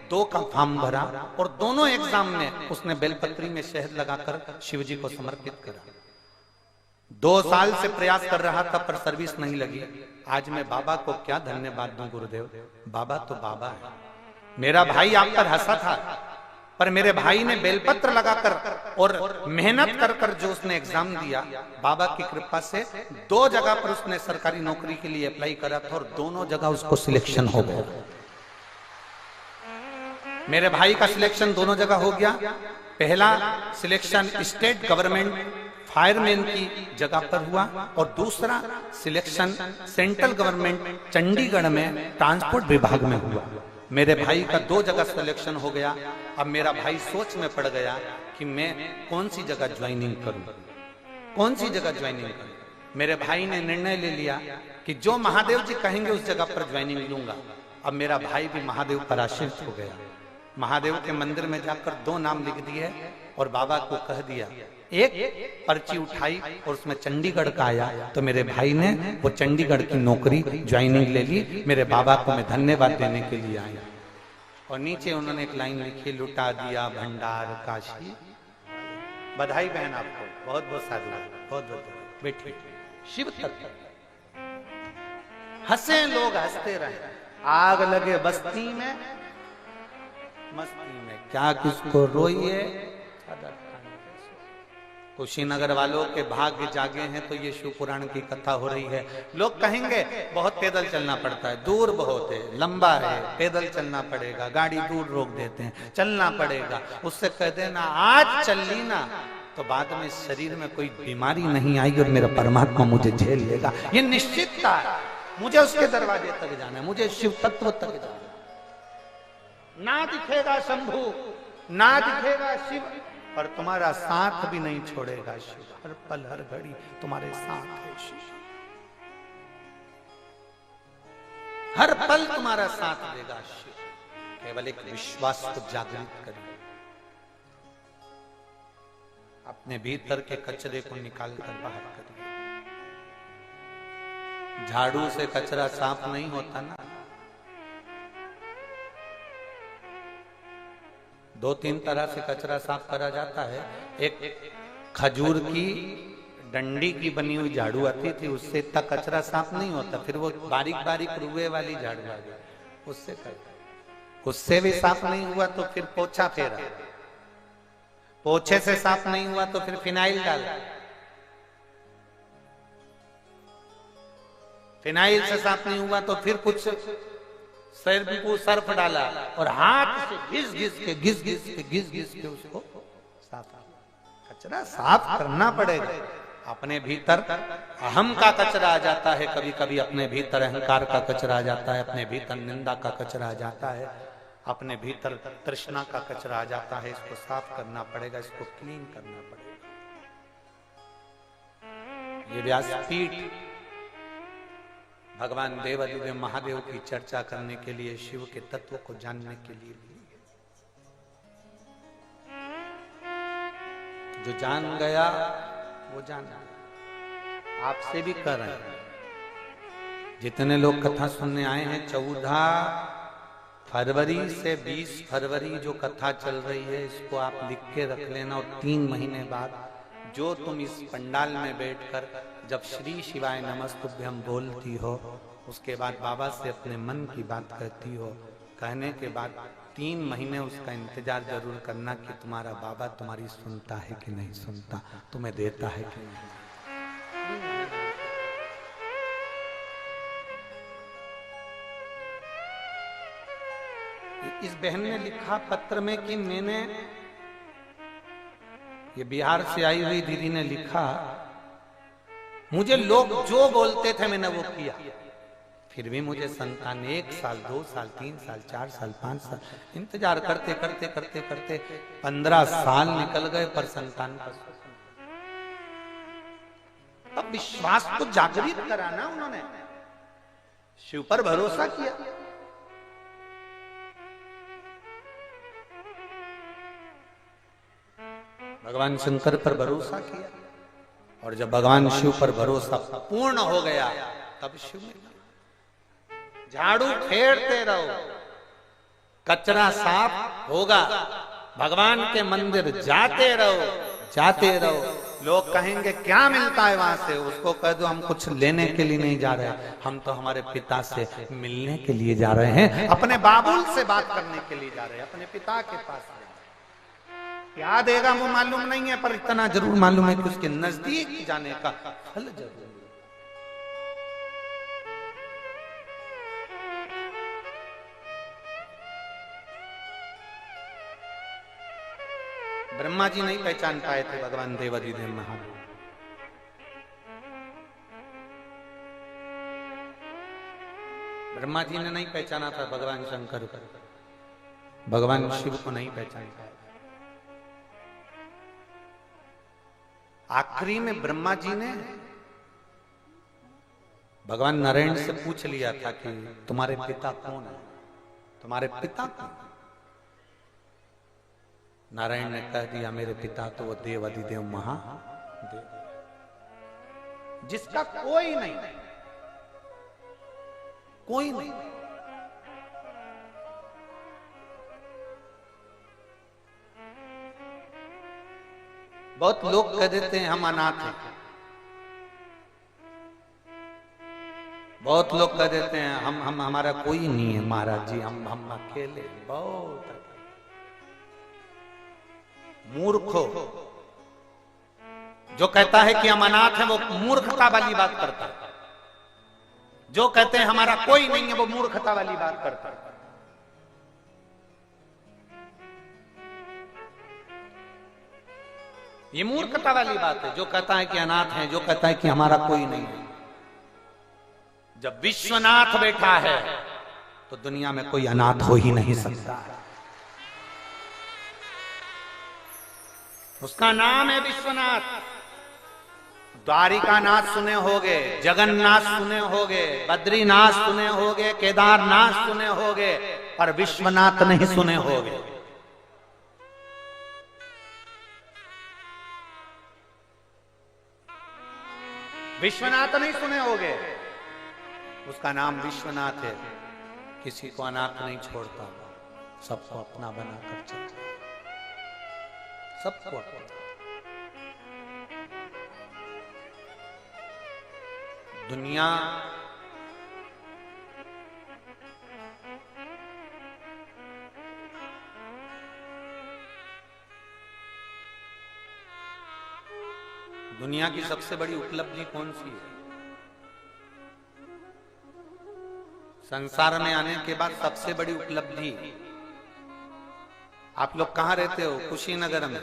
2 का फॉर्म भरा और दोनों एग्जाम में उसने बेलपत्री में शहद लगाकर शिव जी को समर्पित करा। 2 साल से प्रयास कर रहा था पर सर्विस नहीं लगी। आज मैं बाबा को क्या धन्यवाद दूं गुरुदेव, बाबा तो बाबा है। मेरा भाई आप पर हंसा था पर मेरे भाई ने बेलपत्र लगाकर और मेहनत कर कर जो उसने एग्जाम दिया, बाबा की कृपा से 2 जगह पर उसने सरकारी नौकरी के लिए अप्लाई करा था और दोनों जगह उसको सिलेक्शन हो गया। मेरे भाई का सिलेक्शन दोनों जगह हो गया। पहला सिलेक्शन स्टेट गवर्नमेंट फायरमैन की जगह पर हुआ और दूसरा सिलेक्शन सेंट्रल गवर्नमेंट चंडीगढ़ में ट्रांसपोर्ट विभाग में हुआ। मेरे भाई का 2 जगह सिलेक्शन हो गया। अब मेरा भाई सोच में पड़ गया कि मैं कौन सी जगह ज्वाइनिंग करूं, कौन सी जगह ज्वाइनिंग करूं। मेरे भाई ने निर्णय ले लिया कि जो महादेव जी कहेंगे उस जगह पर ज्वाइनिंग लूंगा। अब मेरा भाई भी महादेव पर आश्रित हो गया। महादेव के मंदिर में जाकर 2 नाम लिख दिए और बाबा को कह दिया। एक पर्ची उठाई और उसमें चंडीगढ़ का आया तो मेरे भाई ने वो चंडीगढ़ की नौकरी ज्वाइनिंग ले ली। मेरे बाबा को मैं धन्यवाद देने के लिए आया और नीचे उन्होंने एक लाइन लिखी, लुटा दिया भंडार काशी। बधाई बहन आपको, बहुत बहुत साधुवाद, बहुत बहुत बैठिए। शिव तत्व हंसे लोग हंसते रहे, आग लगे बस्ती में मस्ती में क्या किसको रोइए। कुशीनगर वालों के भाग्य जागे हैं तो ये शिव पुराण की कथा हो रही है। लोग कहेंगे बहुत पैदल चलना पड़ता है, दूर बहुत है, लंबा है, पैदल चलना पड़ेगा, गाड़ी दूर रोक देते हैं, चलना पड़ेगा। उससे कह देना आज चल ली ना तो बाद में शरीर में कोई बीमारी नहीं आएगी और मेरा परमात्मा मुझे झेल लेगा। ये निश्चितता है। मुझे उसके दरवाजे तक जाना है, मुझे शिव तत्व तक जाना है। ना दिखेगा शंभू, ना दिखेगा शिव और तुम्हारा साथ भी नहीं छोड़ेगा शिव। हर पल हर घड़ी तुम्हारे साथ है शिव, हर पल तुम्हारा साथ देगा शिव। केवल एक विश्वास को जागृत करिए, अपने भीतर के कचरे को निकाल कर बाहर करिए। झाड़ू से कचरा साफ नहीं होता ना। 2-3 तरह से कचरा साफ करा जाता है। एक खजूर की डंडी की बनी हुई झाड़ू आती थी, उससे इतना कचरा साफ नहीं होता। फिर वो बारीक बारीक रुए वाली झाड़ू आ गई, उससे उससे भी साफ नहीं हुआ तो फिर पोछा फेरा, पोछे से साफ नहीं हुआ तो फिर फिनाइल डाल, फिनाइल से साफ नहीं हुआ तो फिर कुछ सर्फ डाला और हाथ से घिस घिस के उसको साफ। कचरा साफ करना पड़ेगा। अपने भीतर अहम का कचरा आ जाता है, कभी कभी अपने भीतर अहंकार का कचरा आ जाता है, अपने भीतर निंदा का कचरा आ जाता है, अपने भीतर तृष्णा का कचरा आ जाता है। इसको साफ करना पड़ेगा, इसको क्लीन करना पड़ेगा। ये व्यासपीठ भगवान देवादिदेव महादेव की चर्चा करने के लिए, शिव के तत्व को जानने के लिए। जो जान गया वो जान गया। आपसे भी कर रहे हैं। जितने लोग कथा सुनने आए हैं, 14 फरवरी से 20 फरवरी जो कथा चल रही है, इसको आप लिख के रख लेना। और 3 महीने बाद जो तुम इस पंडाल में बैठकर जब श्री शिवाय नमस्तुभ्यम बोलती हो, उसके बाद बाबा से अपने मन की बात कहती हो, कहने के बाद 3 महीने उसका इंतजार जरूर करना कि तुम्हारा बाबा तुम्हारी सुनता है कि नहीं सुनता, तुम्हें देता है कि नहीं। इस बहन ने लिखा पत्र में कि मैंने, ये बिहार से आई हुई दीदी ने लिखा मुझे लोग जो बोलते थे मैंने वो किया, फिर भी मुझे संतान 1 साल 2 साल 3 साल 4 साल 5 साल इंतजार करते करते करते करते 15 साल निकल गए, पर संतान का तब विश्वास को जागृत करा ना उन्होंने, शिव पर भरोसा किया। भगवान शंकर पर भरोसा किया, और जब भगवान शिव पर भरोसा पूर्ण हो गया तब शिव मिला। झाड़ू फेरते रहो, कचरा साफ होगा। भगवान के मंदिर जाते रहो, जाते रहो। लोग कहेंगे क्या मिलता है वहां से, उसको कह दो हम कुछ लेने के लिए नहीं जा रहे, हम तो हमारे पिता से मिलने के लिए जा रहे हैं, अपने बाबुल से बात करने के लिए जा रहे हैं, अपने पिता के पास। क्या देगा वो मालूम नहीं है, पर इतना जरूर मालूम है कि उसके नजदीक जाने का फल जरूर। ब्रह्मा जी नहीं पहचान पाए थे भगवान देवाधिदेव महादेव। ब्रह्मा जी ने नहीं पहचाना था भगवान शंकर को, भगवान शिव को नहीं पहचान पाया। आखिरी में ब्रह्मा जी ने भगवान नारायण से पूछ लिया था कि तुम्हारे पिता कौन है, तुम्हारे पिता कौन? नारायण ने कह दिया मेरे पिता तो वो देवाधिदेव महादेव, जिसका कोई नहीं, कोई नहीं। बहुत लोग कह देते हैं हम अनाथ हैं, बहुत लोग कह देते हैं हम हमारा कोई नहीं है महाराज जी, हम अकेले। बहुत मूर्ख हो जो कहता है कि हम अनाथ हैं, वो मूर्खता वाली बात करता है। जो कहते हैं हमारा कोई नहीं है, वो मूर्खता वाली बात करता है। ये मूर्खता वाली बात है। जो कहता है कि अनाथ है, जो कहता है कि हमारा कोई नहीं है। जब विश्वनाथ बैठा है तो दुनिया में कोई अनाथ हो ही नहीं सकता है। उसका नाम है विश्वनाथ। द्वारिकानाथ सुने होगे, जगन्नाथ सुने होगे, बद्रीनाथ सुने होगे, केदारनाथ सुने होगे, पर विश्वनाथ नहीं सुने होगे। विश्वनाथ नहीं सुने होगे। उसका नाम विश्वनाथ है। किसी को अनाथ नहीं छोड़ता, सबको अपना बनाकर चलता, सबको अपना। दुनिया दुनिया की सबसे बड़ी उपलब्धि कौन सी है? संसार में आने के बाद सबसे बड़ी उपलब्धि, आप लोग कहां रहते हो? कुशीनगर में।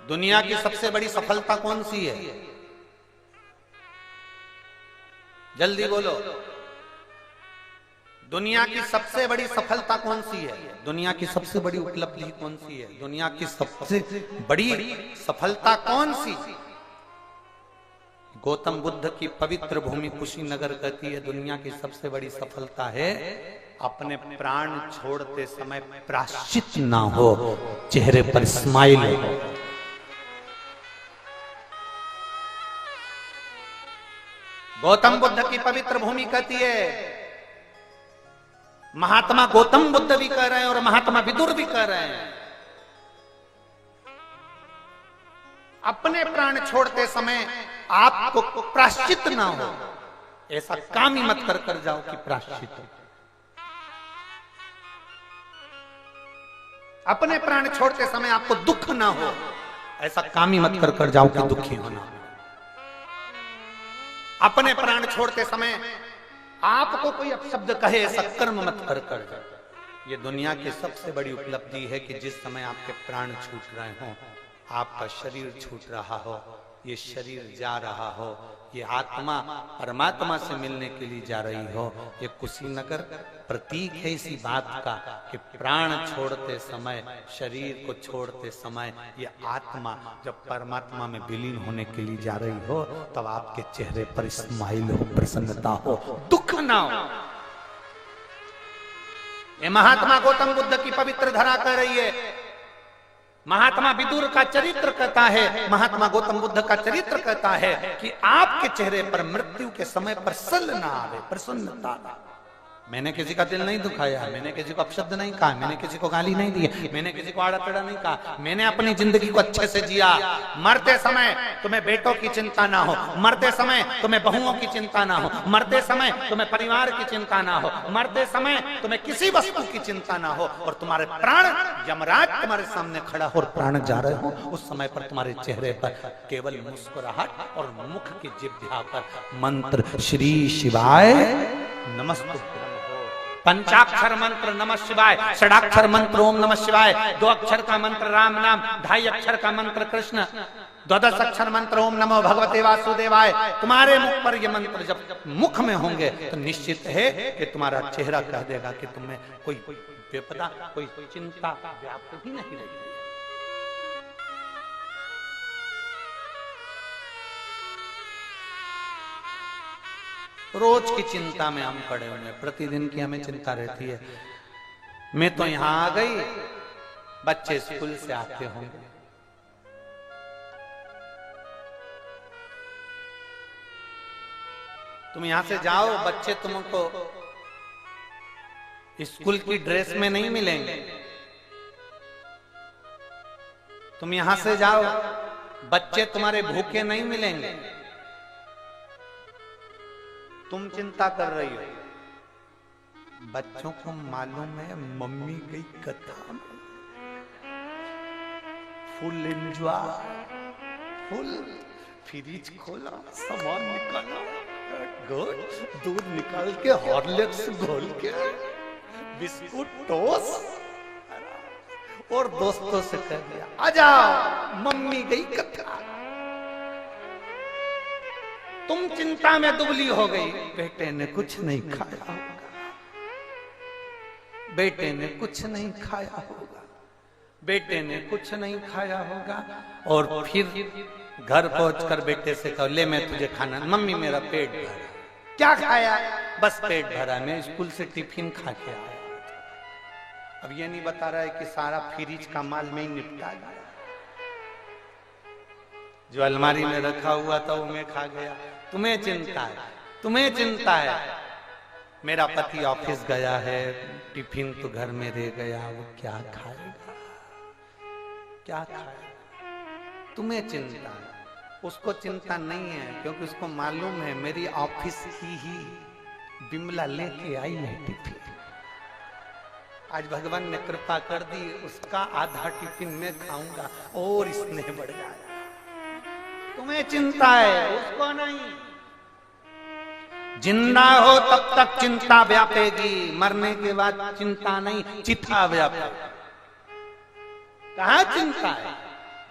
दुनिया की सबसे बड़ी सफलता कौन सी है? जल्दी बोलो। दुनिया की सबसे बड़ी सफलता कौन सी है? दुनिया की सबसे बड़ी उपलब्धि कौन सी है? दुनिया की सबसे बड़ी सफलता कौन सी? गौतम बुद्ध की पवित्र भूमि कुशीनगर कहती है दुनिया की सबसे बड़ी सफलता है अपने प्राण छोड़ते समय प्रायश्चित ना हो, चेहरे पर स्माइल हो। गौतम बुद्ध की पवित्र भूमि कहती है, महात्मा गौतम बुद्ध भी कह रहे हैं और महात्मा विदुर भी कह रहे हैं, अपने प्राण छोड़ते समय आपको प्रायश्चित ना हो, ऐसा काम ही मत कर जाओ कि प्रायश्चित हो। अपने प्राण छोड़ते समय आपको दुख ना हो, ऐसा काम ही मत कर जाओ कि दुखी होना। अपने प्राण छोड़ते समय आपको कोई अपशब्द कहे, ऐसा कर्म मत कर जाओ। ये दुनिया की सबसे बड़ी उपलब्धि है कि जिस समय आपके प्राण छूट रहे हों, आपका शरीर छूट रहा हो, ये शरीर जा रहा हो, ये आत्मा परमात्मा से मिलने के लिए जा रही हो, ये कुशीनगर प्रतीक है इसी बात का कि प्राण छोड़ते समय, शरीर को छोड़ते समय, ये आत्मा जब परमात्मा में विलीन होने के लिए जा रही हो, तब आपके चेहरे पर स्माइल हो, प्रसन्नता हो, दुख ना हो। ये महात्मा गौतम बुद्ध की पवित्र धरा कह रही है। महात्मा विदुर का चरित्र कहता है, महात्मा गौतम बुद्ध का चरित्र कहता है कि आपके चेहरे पर मृत्यु के समय पर सल ना आवे, प्रसन्नता ना। मैंने किसी का दिल नहीं दुखाया, मैंने किसी को अपशब्द नहीं कहा, मैंने किसी को गाली नहीं दी, मैंने किसी को आड़ा टेढ़ा नहीं कहा, मैंने अपनी जिंदगी को अच्छे से जिया। मरते समय तुम्हें बेटों की चिंता ना हो, मरते समय तुम्हें बहुओं की चिंता ना हो, मरते समय तुम्हें परिवार की चिंता ना हो, मरते समय तुम्हें किसी वस्तु की चिंता ना हो, और तुम्हारे प्राण यमराज तुम्हारे सामने खड़ा हो और प्राण जा रहे हो, उस समय पर तुम्हारे चेहरे पर केवल मुस्कुराहट और मुख की जिह्वा पर मंत्र श्री शिवाय नमस्ते, पंचाक्षर मंत्र नमः शिवाय, षडाक्षर मंत्र ओम नमः शिवाय, 2 अक्षर का मंत्र राम नाम, 2.5 अक्षर का मंत्र कृष्ण, 12 अक्षर मंत्र ओम नमो भगवते वासुदेवाय। तुम्हारे मुख पर ये मंत्र जब मुख में होंगे तो निश्चित है कि तुम्हारा चेहरा कह देगा कि तुम्हें कोई विपदा, कोई चिंता व्याप्त ही नहीं रहेगी। रोज की चिंता में हम पड़े हुए हैं, प्रतिदिन की हमें चिंता रहती है। मैं तो यहां आ गई, बच्चे स्कूल से आते होंगे, तुम यहां से जाओ, बच्चे तुमको स्कूल की ड्रेस में नहीं मिलेंगे। तुम यहां से जाओ, बच्चे तुम्हारे भूखे नहीं मिलेंगे। तुम चिंता कर रही हो, बच्चों को मालूम है मम्मी गई कथा में, फुल एंजॉय, फुल फ्रिज खोला, सामान निकाला, गुड दूध निकाल के, हॉर्लिक्स घोल के, बिस्कुट टोस्ट, और दोस्तों से कह दिया आ जाओ मम्मी गई कथा। तुम चिंता में दुबली हो गई, बेटे ने कुछ नहीं खाया होगा, बेटे ने कुछ नहीं खाया होगा, बेटे ने कुछ नहीं खाया होगा, और फिर घर पहुंचकर बेटे से कहो ले मैं तुझे खाना, मम्मी मेरा पेट भरा। क्या खाया? बस पेट भरा, मैं स्कूल से टिफिन खा के आया। अब ये नहीं बता रहा है कि सारा फ्रिज का माल में ही निपटा गया, जो अलमारी में रखा हुआ था वो मैं खा गया। तुम्हें चिंता है, तुम्हें चिंता है, मेरा पति ऑफिस गया है, टिफिन तो घर में रह गया, वो क्या खाएगा, क्या खाएगा? तुम्हें चिंता है, उसको चिंता नहीं है, क्योंकि उसको मालूम है मेरी ऑफिस की ही बिमला लेके आई है टिफिन। आज भगवान ने कृपा कर दी, उसका आधा टिफिन मैं खाऊंगा और स्नेह बढ़ जाएगा। तुम्हें चिंता है, उसको नहीं। जिंदा हो तब तक चिंता व्यापेगी, मरने के बाद चिंता नहीं, चिता व्यापेगी। कहाँ चिंता है?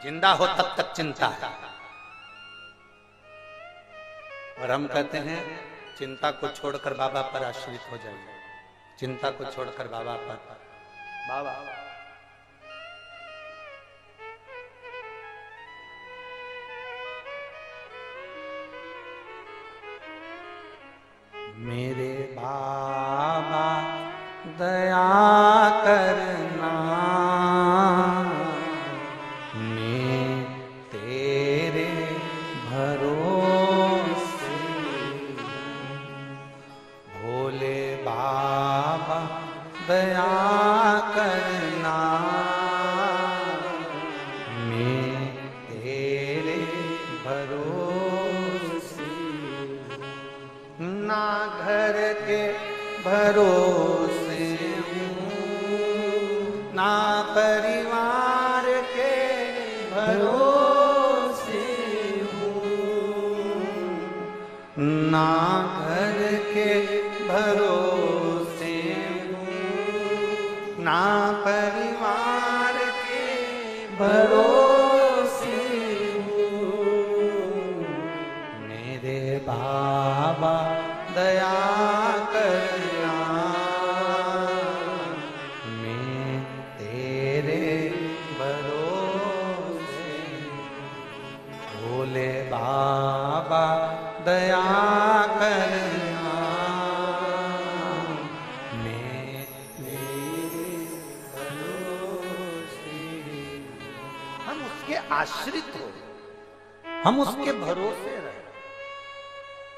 जिंदा हो तब तक चिंता है। और हम कहते हैं चिंता को छोड़कर बाबा पर आश्रित हो जाइए, चिंता को छोड़कर बाबा पर। बाबा मेरे बाबा दया करना, मैं तेरे भरोसे, भोले बाबा दया करना, मैं तेरे भरोसे, ना घर के भरोसे हूँ, ना परिवार के भरोसे हूँ, ना घर के भरोसे हूँ, भरोसे मेरे बाबा दया करना, मैं तेरे भरोसे, भोले बाबा दया करना, मैं तेरे भरोसे। हम उसके आश्रित हो, हम उसके भरोसे रहे,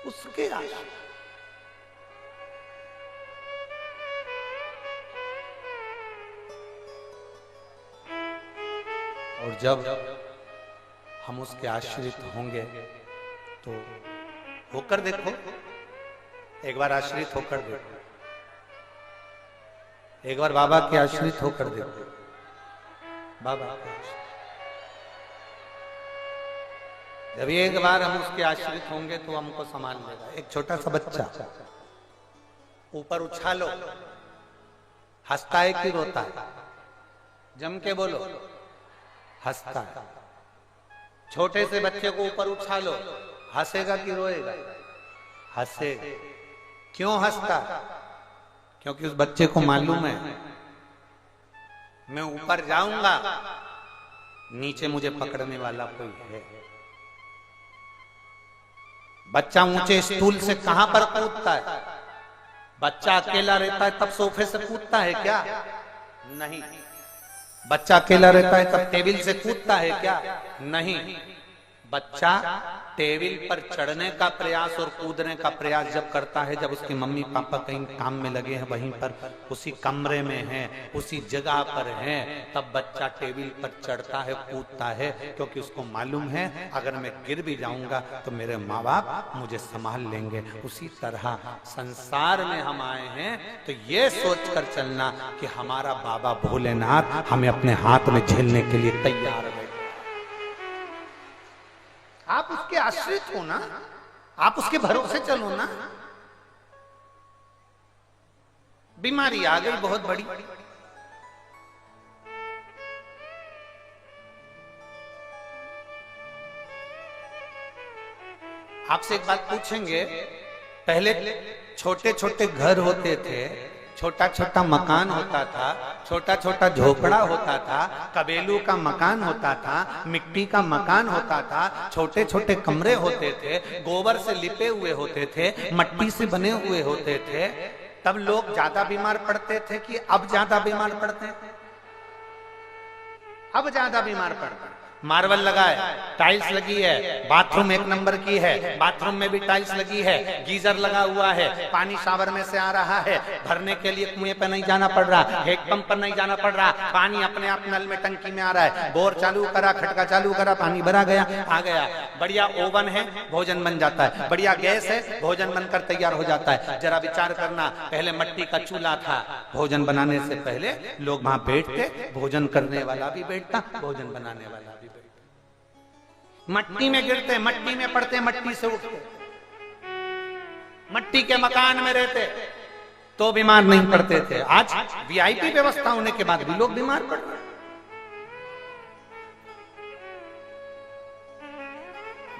उसके आश्रित। और जब हम उसके आश्रित होंगे तो होकर देखो, एक बार आश्रित होकर देखो, एक बार बाबा के आश्रित होकर देखो। बाबा जब एक बार हम उसके आश्रित होंगे तो हमको संभाल लेगा। एक छोटा सा बच्चा ऊपर उछालो, हंसता है कि रोता है? जम के बोलो, हंसता है। छोटे से बच्चे को ऊपर उछालो, हंसेगा कि रोएगा? हंसेगा। क्यों हंसता? क्योंकि उस बच्चे को मालूम है मैं ऊपर जाऊंगा, नीचे मुझे पकड़ने वाला कोई है। बच्चा ऊंचे स्टूल से कहां पर कूदता है? बच्चा अकेला रहता है तब सोफे से कूदता है क्या? नहीं। बच्चा अकेला रहता है तब टेबल से कूदता है क्या? नहीं। बच्चा टेबल पर चढ़ने का प्रयास और कूदने का प्रयास जब करता है जब उसके मम्मी पापा कहीं काम में लगे हैं, वहीं पर उसी कमरे में हैं, उसी जगह पर हैं, तब बच्चा टेबल पर चढ़ता है, कूदता है, क्योंकि उसको मालूम है अगर मैं गिर भी जाऊंगा तो मेरे माँ बाप मुझे संभाल लेंगे। उसी तरह संसार में हम आए हैं तो ये सोच कर चलना कि हमारा बाबा भोलेनाथ हमें अपने हाथ में झेलने के लिए तैयार है। आप उसके आश्रित हो ना, आप उसके भरोसे चलो ना। बीमारी आ गई बहुत बड़ी, आपसे एक बात पूछेंगे। पहले छोटे छोटे घर होते थे, छोटा छोटा मकान होता था, छोटा छोटा झोपड़ा होता था, कबेलू का मकान होता था, मिट्टी का मकान होता था, छोटे छोटे कमरे होते थे, गोबर से लिपे हुए होते थे, मट्टी से बने हुए होते थे। तब लोग ज्यादा बीमार पड़ते थे कि अब ज्यादा बीमार पड़ते हैं? अब ज्यादा बीमार पड़ते हैं। मार्बल लगा है, टाइल्स लगी है, बाथरूम एक नंबर की है, बाथरूम में भी टाइल्स लगी है, गीजर लगा हुआ है, पानी शावर में से आ रहा है, भरने के लिए कुएं पे नहीं जाना पड़ रहा, हेड पंप पर नहीं जाना पड़ रहा, पानी अपने आप नल में टंकी में आ रहा है, बोर चालू करा, खटका चालू करा, पानी भरा गया, आ गया। बढ़िया ओवन है, भोजन बन जाता है, बढ़िया गैस है, भोजन बनकर तैयार हो जाता है। जरा विचार करना, पहले मिट्टी का चूल्हा था, भोजन बनाने से पहले लोग वहां बैठते, भोजन करने वाला भी बैठता, भोजन बनाने वाला भी। मट्टी में गिरते, मट्टी में पड़ते, मट्टी से उठते, मट्टी के मकान में रहते तो बीमार नहीं पड़ते थे। आज वीआईपी व्यवस्था होने के बाद भी लोग बीमार पड़ रहे।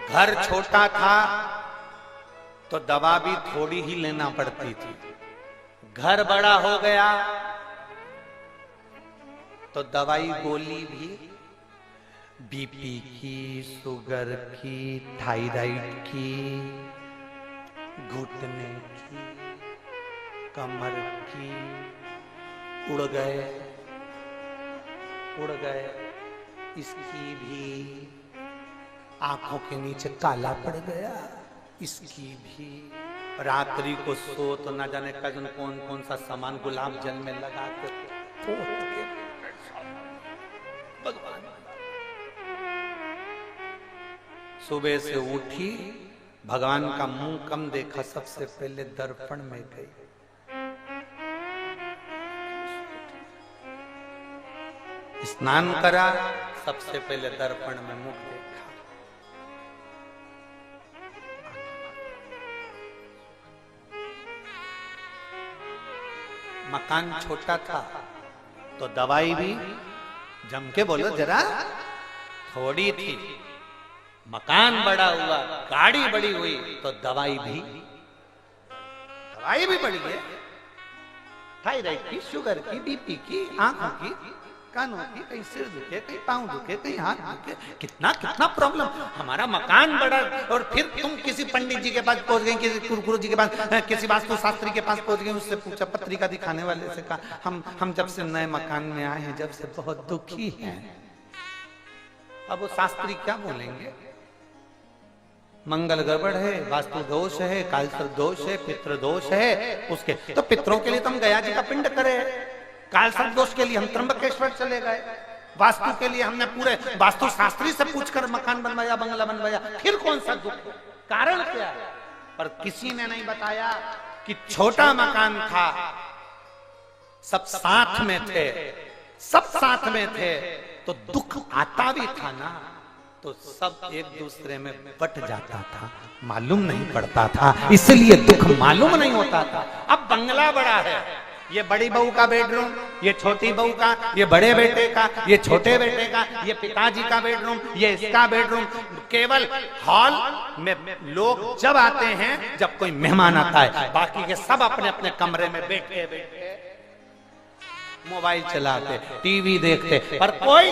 घर छोटा था तो दवा भी थोड़ी ही लेना पड़ती थी, घर बड़ा हो गया तो दवाई गोली भी बीपी की, शुगर की, थायराइड की, घुटने की, कमर की, उड़ गए इसकी भी, आंखों के नीचे काला पड़ गया इसकी भी, रात्रि को सो तो ना जाने कजन कौन कौन सा सामान गुलाब जल में लगा के भगवान। सुबह से उठी, भगवान का मुंह कम देखा, सबसे पहले दर्पण में गई, स्नान करा, सबसे पहले दर्पण में मुख देखा। मकान छोटा था तो दवाई भी जम के बोलो जरा। थोड़ी थी, मकान बड़ा हुआ, गाड़ी बड़ी हुई, तो दवाई भी बढ़ी है। थायराइड की, शुगर की, बीपी की, आंखों की, कानों की, कहीं सिर दुखे, कहीं पांव दुखे, कहीं हाथ दुखे, कितना कितना प्रॉब्लम। हमारा मकान बड़ा और फिर तुम किसी पंडित जी के पास पहुंच गए, किसी गुरु जी के पास, किसी वास्तु शास्त्री के पास पहुंच गए, उससे पूछा, पत्रिका दिखाने वाले से कहा हम जब से नए मकान में आए हैं, जब से बहुत दुखी हैं। अब वो शास्त्री क्या बोलेंगे? मंगल गड़बड़ है, वास्तु दोष है, कालसर्प दोष है, पितृ दोष है। उसके तो पितरों के लिए तो हम गया जी का पिंड करे, कालसर्प दोष के लिए हम त्र्यंबकेश्वर चले गए, वास्तु के लिए हमने पूरे वास्तु शास्त्री से पूछकर मकान बनवाया, बंगला बनवाया। फिर कौन सा दुख, कारण क्या है? पर किसी ने नहीं बताया कि छोटा मकान था, सब साथ में थे, सब साथ में थे, तो दुख आता भी था ना, तो सब एक दूसरे में बट जाता था, मालूम नहीं पड़ता था, इसलिए दुख मालूम नहीं होता था। अब बंगला बड़ा है, ये बड़ी बहू का बेडरूम, ये छोटी बहू का, ये बड़े बेटे का, ये छोटे बेटे का, ये पिताजी का बेडरूम, ये इसका बेडरूम। केवल हॉल में लोग जब आते हैं, जब कोई मेहमान आता है, बाकी के सब अपने अपने कमरे में बैठे मोबाइल चलाते, टीवी देखते, पर कोई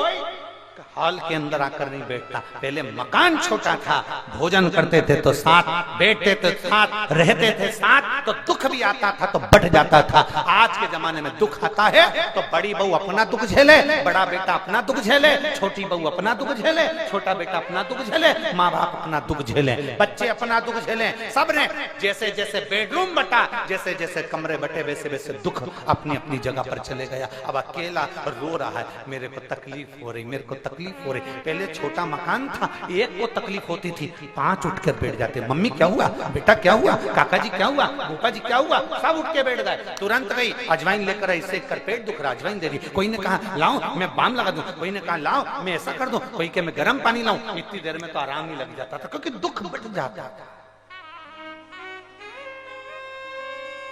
हॉल के अंदर आकर नहीं बैठता। पहले मकान छोटा था, भोजन करते थे तो साथ, बैठते थे साथ, रहते थे साथ, तो दुख भी आता था तो बढ़ जाता था। आज के जमाने में दुख आता है तो बड़ी बहू अपना दुख झेले, बड़ा बेटा अपना दुख झेले, छोटी बहू अपना दुख झेले, छोटा बेटा अपना दुख झेले, माँ बाप अपना दुख झेले, बच्चे अपना दुख झेले। सबने जैसे जैसे बेडरूम बटा, जैसे जैसे कमरे बटे, वैसे वैसे दुख अपनी अपनी जगह पर चले गया। अब अकेला रो रहा है, मेरे को तकलीफ हो रही, मेरे को तकलीफ हो रही। पहले छोटा मकान था, एक को तकलीफ होती थी, 5 उठकर बैठ जाते, मम्मी क्या हुआ, बेटा क्या हुआ, काका जी क्या हुआ, भूपा जी क्या हुआ, सब उठ के बैठ गए। तुरंत गई, अजवाइन लेकर आई, सेक कर पेट दुख रहा, अजवाइन दे दी। कोई ने कहा लाओ मैं बाम लगा दूं, कोई ने कहा लाओ मैं ऐसा कर दूं, कोई के मैं गर्म पानी लाऊं। इतनी देर में तो आराम ही लग जाता था, क्योंकि दुख बढ़ जाता था।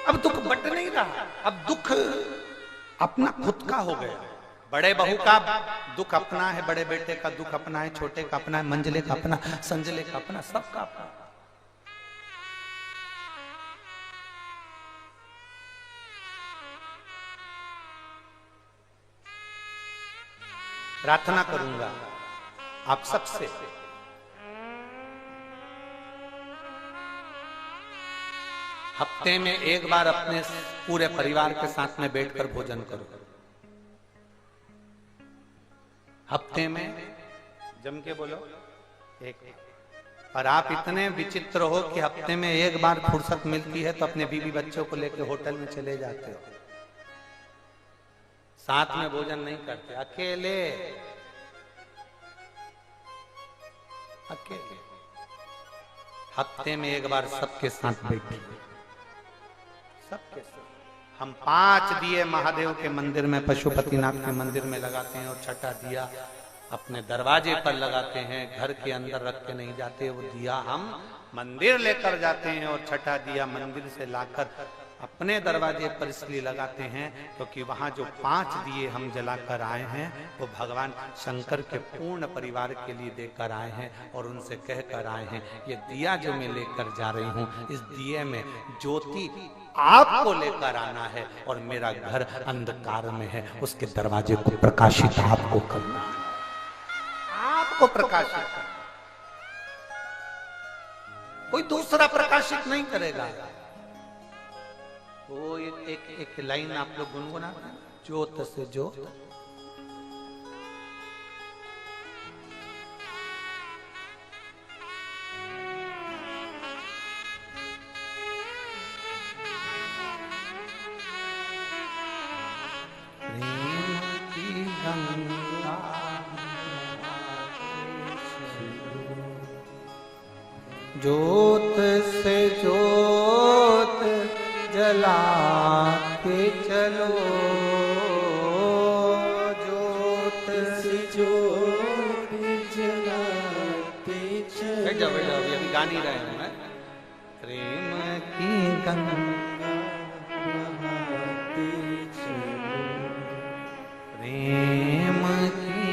अब दुख बढ़ नहीं रहा, अब दुख अपना खुद का हो गया। बड़े बहू का दुख अपना है, बड़े बेटे का दुख अपना है, छोटे का अपना है, मंजले का अपना, संजले का अपना, सबका अपना। प्रार्थना करूंगा आप सबसे, हफ्ते में एक बार अपने पूरे परिवार के साथ में बैठकर भोजन करो। हफ्ते में जम के बोलो एक। और आप इतने विचित्र हो कि हफ्ते में एक बार फुर्सत मिलती है तो अपने बीवी बच्चों को लेकर होटल में चले जाते हो, साथ में भोजन नहीं करते, अकेले अकेले। हफ्ते में एक बार सबके साथ बैठे, सबके साथ। हम 5 दिए महादेव के मंदिर में, पशुपतिनाथ के मंदिर में लगाते हैं, और छठा दिया अपने दरवाजे पर लगाते हैं, घर के अंदर रख के नहीं जाते। वो दिया हम मंदिर लेकर जाते हैं, और छठा दिया मंदिर से लाकर अपने दरवाजे पर इसलिए लगाते हैं क्योंकि वहां जो 5 दिए हम जलाकर आए हैं, वो भगवान शंकर के पूर्ण परिवार के लिए देकर आए हैं, और उनसे कहकर आए हैं ये दिया जो मैं लेकर जा रही हूँ, इस दिए में ज्योति आपको लेकर आना है, और मेरा घर अंधकार में है, उसके दरवाजे को प्रकाशित आपको करना है, आपको प्रकाशित करना। कोई दूसरा प्रकाशित नहीं करेगा। वो एक लाइन आप लोग गुनगुना, ज्योत से ज्योत ज्योत से ज्योत जला के चलो, ज्योत से ज्योत जलाते चलो। बैठ जाओ अभी गा नहीं रहे हैं। प्रेम की गंगा नहाते चलो, प्रेम की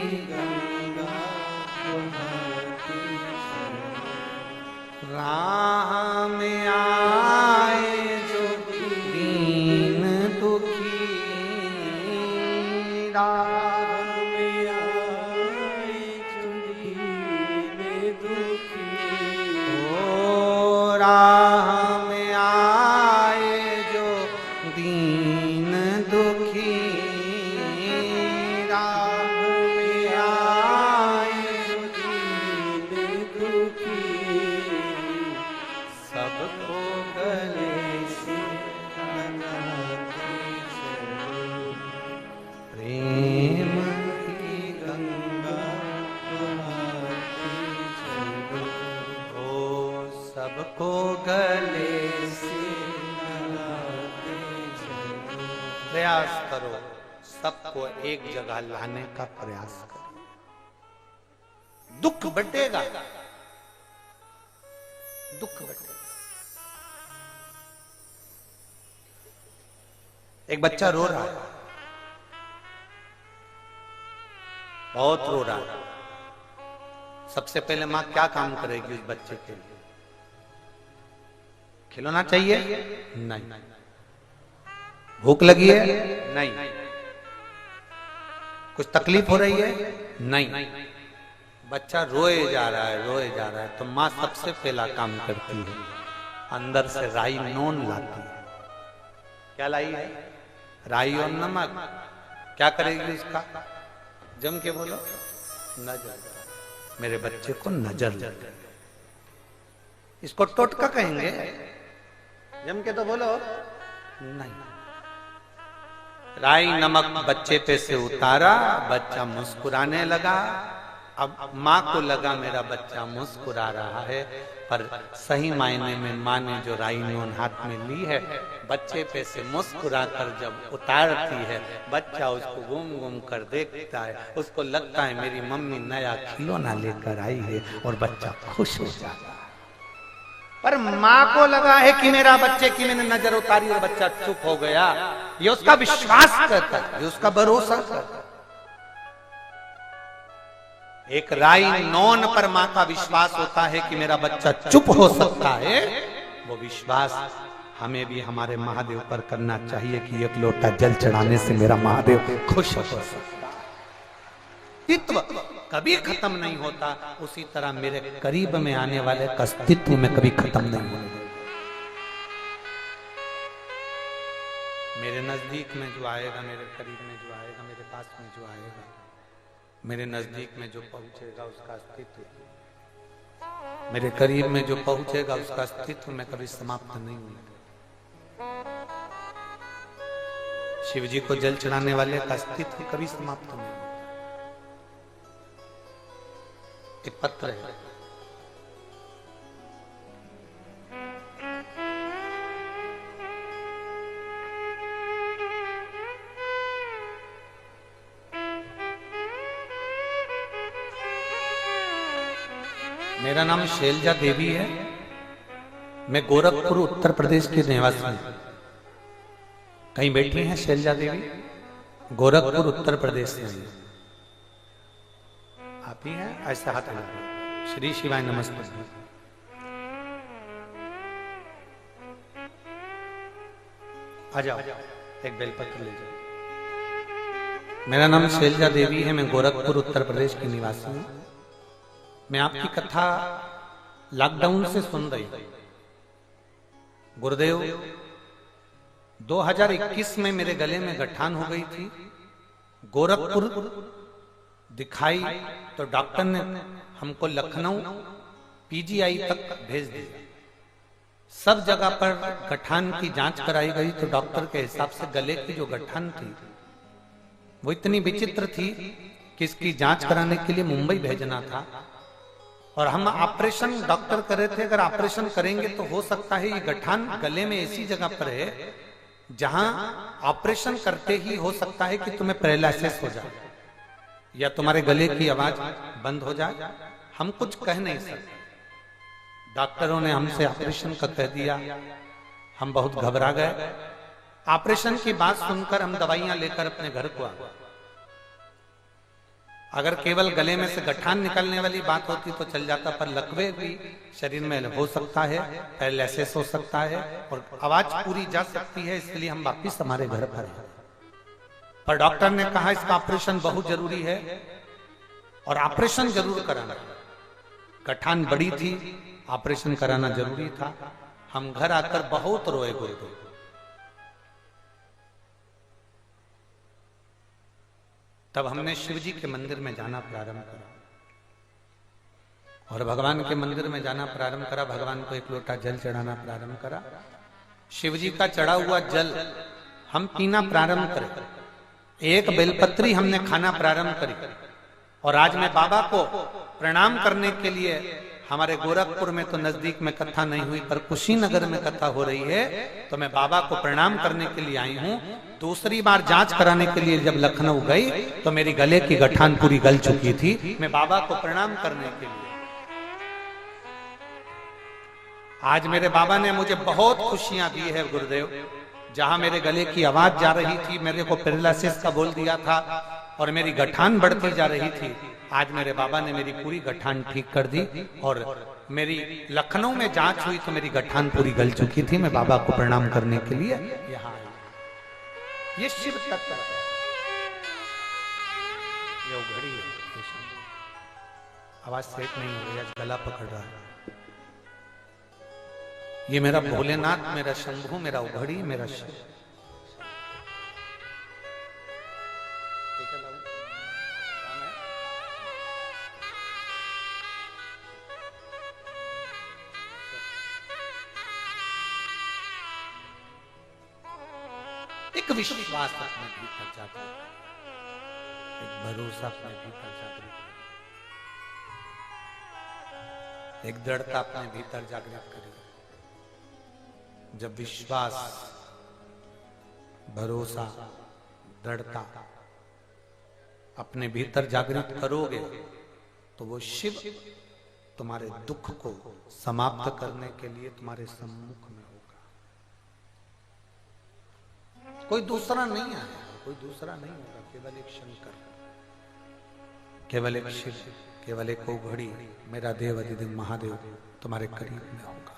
सबको गले से लगाते चलो। प्रयास करो, सबको एक जगह लाने का प्रयास करो। दुख बटेगा, दुख बटेगा। एक बच्चा रो रहा है, बहुत रो रहा है। सबसे पहले मां क्या काम करेगी उस बच्चे के लिए? खिलौना चाहिए? नहीं। भूख लगी है? नहीं। कुछ तकलीफ हो रही है? नहीं। बच्चा रोए जा रहा है, रोए जा रहा है, तो मां सबसे पहला काम करती है, अंदर से राई नून लाती है। क्या लाई है? राई और नमक। क्या करेगी उसका? जम के बोलो, नजर। मेरे बच्चे को नजर लग गई। इसको टोटका कहेंगे? जम के तो बोलो। नहीं। राई नमक बच्चे पे से उतारा, बच्चा मुस्कुराने लगा। अब माँ को लगा मेरा बच्चा मुस्कुरा रहा है, पर सही मायने में माँ ने जो राई नून हाथ में ली है, बच्चे पे से मुस्कुरा कर जब उतारती है, बच्चा उसको घूम घूम कर देखता है, उसको लगता है मेरी मम्मी नया खिलौना लेकर आई है, और बच्चा खुश हो जाता है। पर माँ को लगा है कि मेरा बच्चे की मैंने नजर उतारी और बच्चा चुप हो गया। ये उसका विश्वास करता है, ये उसका भरोसा करता है। एक राई नौन पर मां का विश्वास होता है कि मेरा बच्चा चुप हो सकता है। वो विश्वास हमें भी हमारे महादेव पर करना चाहिए कि एक लोटा जल चढ़ाने से मेरा महादेव खुश हो सकता है। अस्तित्व कभी खत्म नहीं होता, उसी तरह मेरे करीब में आने वाले का अस्तित्व में कभी खत्म नहीं होगा। मेरे नजदीक में जो आएगा, मेरे करीब में जो आएगा, मेरे पास में जो आएगा, मेरे नजदीक में जो पहुंचेगा उसका अस्तित्व, मेरे करीब में जो पहुंचेगा उसका अस्तित्व में कभी समाप्त नहीं होगा। शिव जी को जल चढ़ाने वाले का अस्तित्व कभी समाप्त नहीं होगा। एक पत्र है, मेरा नाम शैलजा देवी है। मैं गोरखपुर उत्तर प्रदेश की निवासी हूं। कहीं बैठी हैं शैलजा देवी? गोरखपुर उत्तर प्रदेश से हैं। आप ही हैं? ऐसे हाथ लगा। श्री शिवाय नमस्ते। आ जाओ, एक बेलपत्र ले जाओ। मेरा नाम शैलजा देवी है। मैं गोरखपुर उत्तर प्रदेश की निवासी हूं। मैं आपकी कथा लॉकडाउन से सुन रही हूं। गुरुदेव 2021 में मेरे गले में गठान हो गई थी। गोरखपुर दिखाई तो डॉक्टर ने हमको लखनऊ पीजीआई तक भेज दिया। सब जगह पर गठान की जांच कराई गई तो डॉक्टर के हिसाब से गले की जो गठान थी वो इतनी विचित्र थी कि इसकी जांच कराने के लिए मुंबई भेजना था। और हम ऑपरेशन डॉक्टर कर रहे थे, अगर ऑपरेशन करेंगे तो हो सकता है ये गठान गले में ऐसी जगह पर है जहां ऑपरेशन करते ही हो सकता है कि तुम्हें पैरालिसिस हो जाए या तुम्हारे गले की आवाज बंद हो जाए। हम कुछ कह नहीं सकते। डॉक्टरों ने हमसे ऑपरेशन का कह दिया। हम बहुत घबरा गए। ऑपरेशन की बात सुनकर हम दवाइयां लेकर अपने घर को आ गए। अगर केवल गले में से गठान निकलने वाली बात होती तो चल जाता, पर लकवे भी शरीर में हो सकता है, पैरालिसिस हो सकता है और आवाज पूरी जा सकती है। इसलिए हम वापिस हमारे घर पर हैं। पर डॉक्टर ने कहा इसका ऑपरेशन बहुत जरूरी है और ऑपरेशन जरूर कराना। गठान बड़ी थी, ऑपरेशन कराना जरूरी था। हम घर आकर बहुत रोए गुरुदेव। तब हमने शिव जी के मंदिर में जाना प्रारंभ करा और भगवान के मंदिर में जाना प्रारंभ करा। भगवान को एक लोटा जल चढ़ाना प्रारंभ करा। शिव जी का चढ़ा हुआ जल हम पीना प्रारंभ करें। एक बेलपत्री हमने खाना प्रारंभ करी और आज मैं बाबा को प्रणाम करने के लिए हमारे गोरखपुर में तो नजदीक में कथा नहीं हुई, पर कुशीनगर में कथा हो रही है, तो मैं बाबा को प्रणाम करने के लिए आई हूँ। दूसरी बार जांच कराने के लिए जब लखनऊ गई तो मेरी गले की गठान पूरी गल चुकी थी। मैं बाबा को प्रणाम करने के लिए आज मेरे बाबा ने मुझे बहुत खुशियां दी है गुरुदेव। जहां मेरे गले की आवाज जा रही थी, मेरे को पैरालिसिस का बोल दिया था और मेरी गठान बढ़ती जा रही थी, आज मेरे बाबा ने मेरी पूरी गठान ठीक कर दी। और मेरी लखनऊ में जांच हुई तो मेरी गठान पूरी गल चुकी थी। मैं बाबा को प्रणाम करने के लिए यहाँ आई। ये शिव तत्व है, ये उघड़ी है। आवाज सेट नहीं हो रही, आज गला पकड़ रहा है। ये मेरा भोलेनाथ, मेरा शंभू, मेरा उघड़ी, मेरा शिव। एक विश्वास अपने भीतर जागृत, एक भरोसा अपने भीतर जागृत, एक दृढ़ता अपने भीतर जागृत करें। जब विश्वास, भरोसा, दृढ़ता अपने भीतर जागृत करोगे तो वो शिव तुम्हारे दुख को समाप्त करने के लिए तुम्हारे सम्मुख में होगा। कोई दूसरा नहीं आएगा, कोई दूसरा नहीं होगा, केवल एक शंकर, केवल एक शिव, केवल एक उघड़ी, मेरा देव अधिदेव महादेव तुम्हारे करीब में होगा।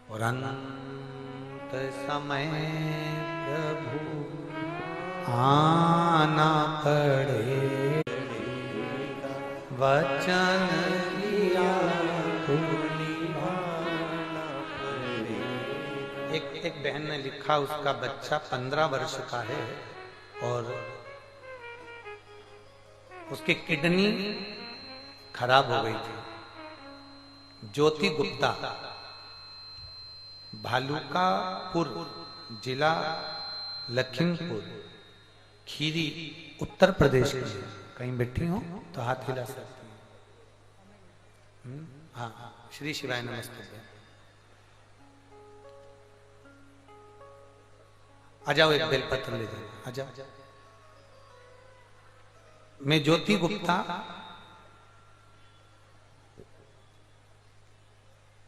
और अंत समय प्रभु आना पड़े, वचन दिया तो निभाना पड़े। एक बहन ने लिखा, उसका बच्चा 15 वर्ष का है और उसकी किडनी खराब हो गई थी। ज्योति गुप्ता, भालुकापुर जिला लखीमपुर खीरी उत्तर प्रदेश की। कहीं बैठी हो तो हाथ हिला सकती है। हाँ, श्री शिवाय नमस्ते। आ जाओ, एक बेलपत्र ले जाओ, आ जाओ। मैं ज्योति गुप्ता,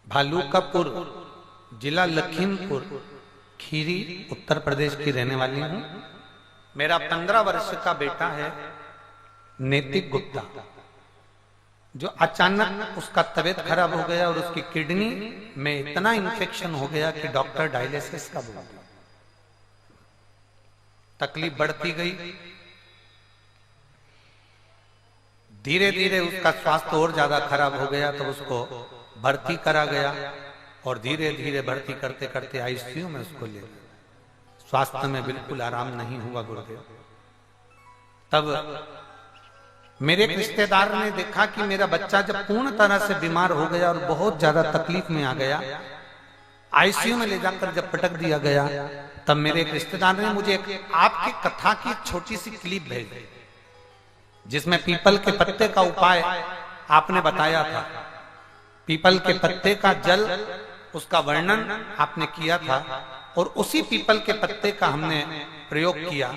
भालुकापुर जिला लखीमपुर खीरी उत्तर प्रदेश की रहने वाली हूं। मेरा 15 वर्ष का बेटा है नैतिक गुप्ता, जो अचानक उसका तबीयत खराब हो गया और उसकी किडनी में इतना इन्फेक्शन हो गया कि डॉक्टर डायलिसिस का बोला। तकलीफ बढ़ती गई, धीरे धीरे उसका स्वास्थ्य और ज्यादा खराब हो गया, तो उसको भर्ती करा गया और धीरे धीरे भर्ती करते करते आईसीयू में उसको ले गए। स्वास्थ्य में बिल्कुल आराम नहीं हुआ गुरुदेव। तब मेरे एक रिश्तेदार ने देखा कि मेरा बच्चा जब पूर्ण तरह से बीमार हो गया और बहुत ज्यादा तकलीफ में आ गया, आईसीयू में ले जाकर जब पटक दिया गया, तब मेरे एक रिश्तेदार ने मुझे आपकी कथा की छोटी सी क्लिप भेजी, जिसमें पीपल के पत्ते का उपाय आपने बताया था। पीपल के पत्ते का जल, उसका वर्णन आपने किया था और उसी पीपल के पत्ते का हमने प्रयोग किया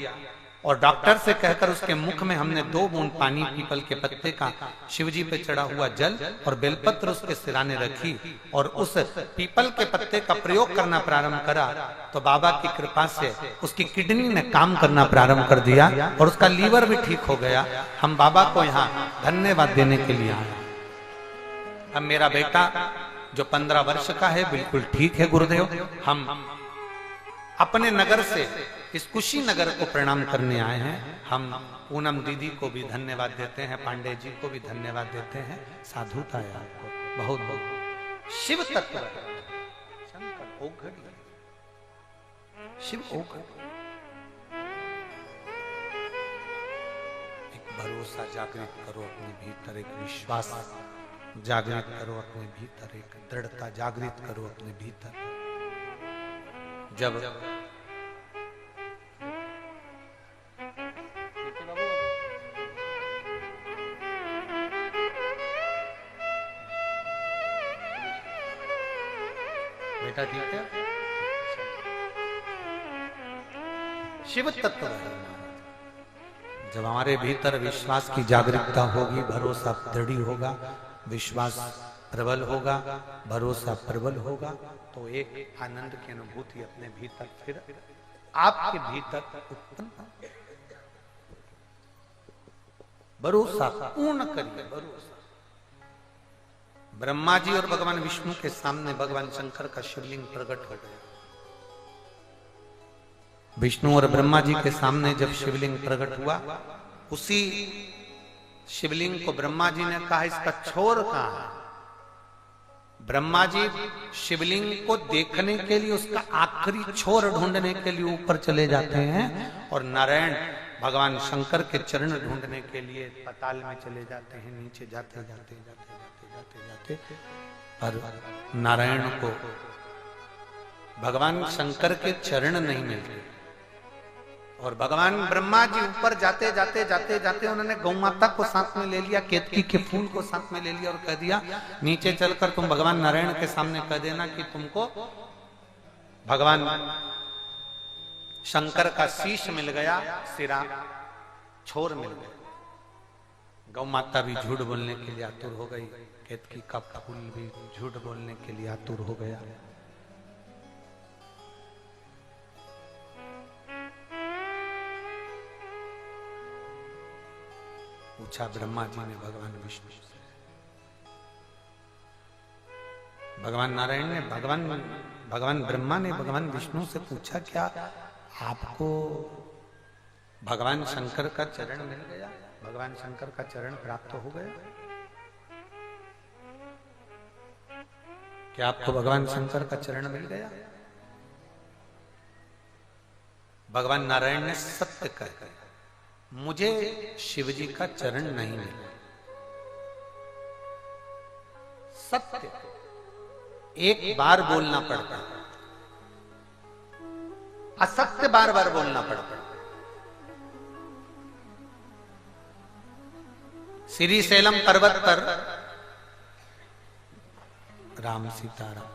और डॉक्टर से कहकर उसके मुख में हमने 2 बूंद पानी पीपल के पत्ते का, शिवजी पे चढ़ा हुआ जल और बेलपत्र उसके सिराने रखी और उस पीपल के पत्ते का प्रयोग करना प्रारंभ करा, तो बाबा की कृपा से उसकी किडनी ने काम करना प्रारंभ कर दिया और उसका लीवर भी ठीक हो गया। हम बाबा को यहाँ धन्यवाद देने के लिए आए। अब मेरा बेटा जो 15 वर्ष का है बिल्कुल ठीक है गुरुदेव। हम अपने नगर से इस कुशीनगर को प्रणाम करने आए हैं। हम पूनम दीदी को भी धन्यवाद देते हैं, पांडे जी को भी धन्यवाद देते हैं। साधुता है आपको बहुत बहुत। शिव तत्व, शंकर ओघड़ी, शिव ओघड़ी। एक भरोसा जागृत करो अपने भीतर, एक विश्वास जागृत करो अपने भीतर, एक दृढ़ता जागृत करो अपने भीतर। जब बेटा ठीक है। शिव तत्व है। जब हमारे भीतर विश्वास की जागरूकता होगी, भरोसा दृढ़ होगा, विश्वास प्रबल होगा, भरोसा प्रबल होगा, तो एक आनंद की अनुभूति अपने भीतर फिर आपके भीतर उत्पन्न होगी। भरोसा पूर्ण करिए, भरोसा। ब्रह्मा जी और भगवान विष्णु के सामने भगवान शंकर का शिवलिंग प्रकट हो गया। विष्णु और ब्रह्मा जी के सामने जब शिवलिंग प्रकट हुआ, उसी शिवलिंग को ब्रह्मा जी ने कहा इसका छोर कहां है। ब्रह्मा जी शिवलिंग को देखने के लिए उसका आखिरी छोर ढूंढने के लिए ऊपर चले जाते हैं, और नारायण भगवान शंकर के चरण ढूंढने के लिए पाताल में चले जाते हैं। नीचे जाते जाते जाते जाते जाते जाते पर नारायण को भगवान शंकर के चरण नहीं मिलते, और भगवान ब्रह्मा जी ऊपर जाते जाते जाते जाते उन्होंने गौ माता को साथ में ले लिया, केतकी के फूल को साथ में ले लिया, और कह दिया नीचे चलकर तुम भगवान नारायण के सामने कह देना कि तुमको भगवान शंकर का शीश मिल गया, सिरा छोर मिल गया। गौ माता भी झूठ बोलने के लिए आतुर हो गई, केतकी का फूल भी झूठ बोलने के लिए आतुर हो गया। पूछा ब्रह्मा जी ने भगवान विष्णु से, भगवान नारायण ने भगवान ब्रह्मा ने भगवान विष्णु से पूछा, क्या आपको भगवान शंकर का चरण मिल गया, भगवान शंकर का चरण प्राप्त हो गया? क्या आपको भगवान शंकर का चरण मिल गया? भगवान नारायण ने सत्य कहा, मुझे शिवजी का चरण नहीं मिला। सत्य एक बार बोलना पड़ता है, असत्य बार बार बोलना पड़ता है। श्री शैलम पर्वत पर राम सीताराम,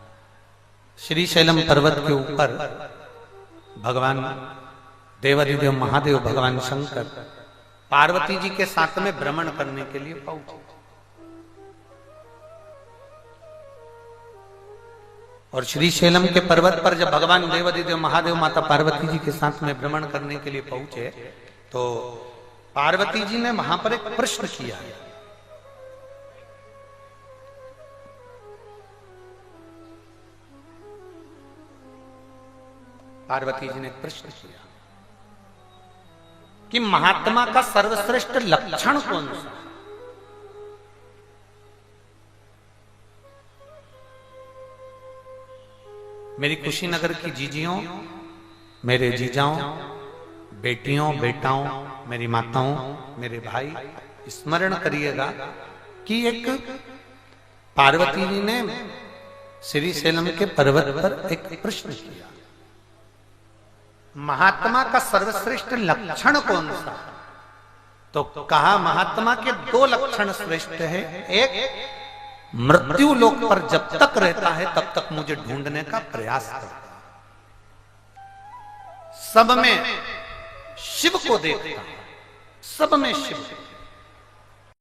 श्री शैलम पर्वत के ऊपर भगवान देवादिदेव महादेव भगवान शंकर पार्वती जी के साथ में भ्रमण करने के लिए पहुंचे, और श्री शैलम के पर्वत पर जब भगवान देवादिदेव महादेव माता पार्वती जी के साथ में भ्रमण करने के लिए पहुंचे, तो पार्वती जी ने वहां पर एक प्रश्न किया। पार्वती जी ने प्रश्न किया कि महात्मा का सर्वश्रेष्ठ लक्षण कौन सा? मेरी कुशीनगर की जीजियों, मेरे जीजाओं, बेटियों, बेटाओं, मेरी माताओं, मेरे भाई, स्मरण करिएगा कि एक पार्वती जी ने श्री शैलम के पर्वत पर एक प्रश्न किया, महात्मा का सर्वश्रेष्ठ लक्षण कौन सा? तो कहा महात्मा के दो लक्षण श्रेष्ठ है, एक मृत्यु लोक पर जब तक रहता है तब तक मुझे ढूंढने का प्रयास करता है, सब में शिव को देखता है, सब में शिव।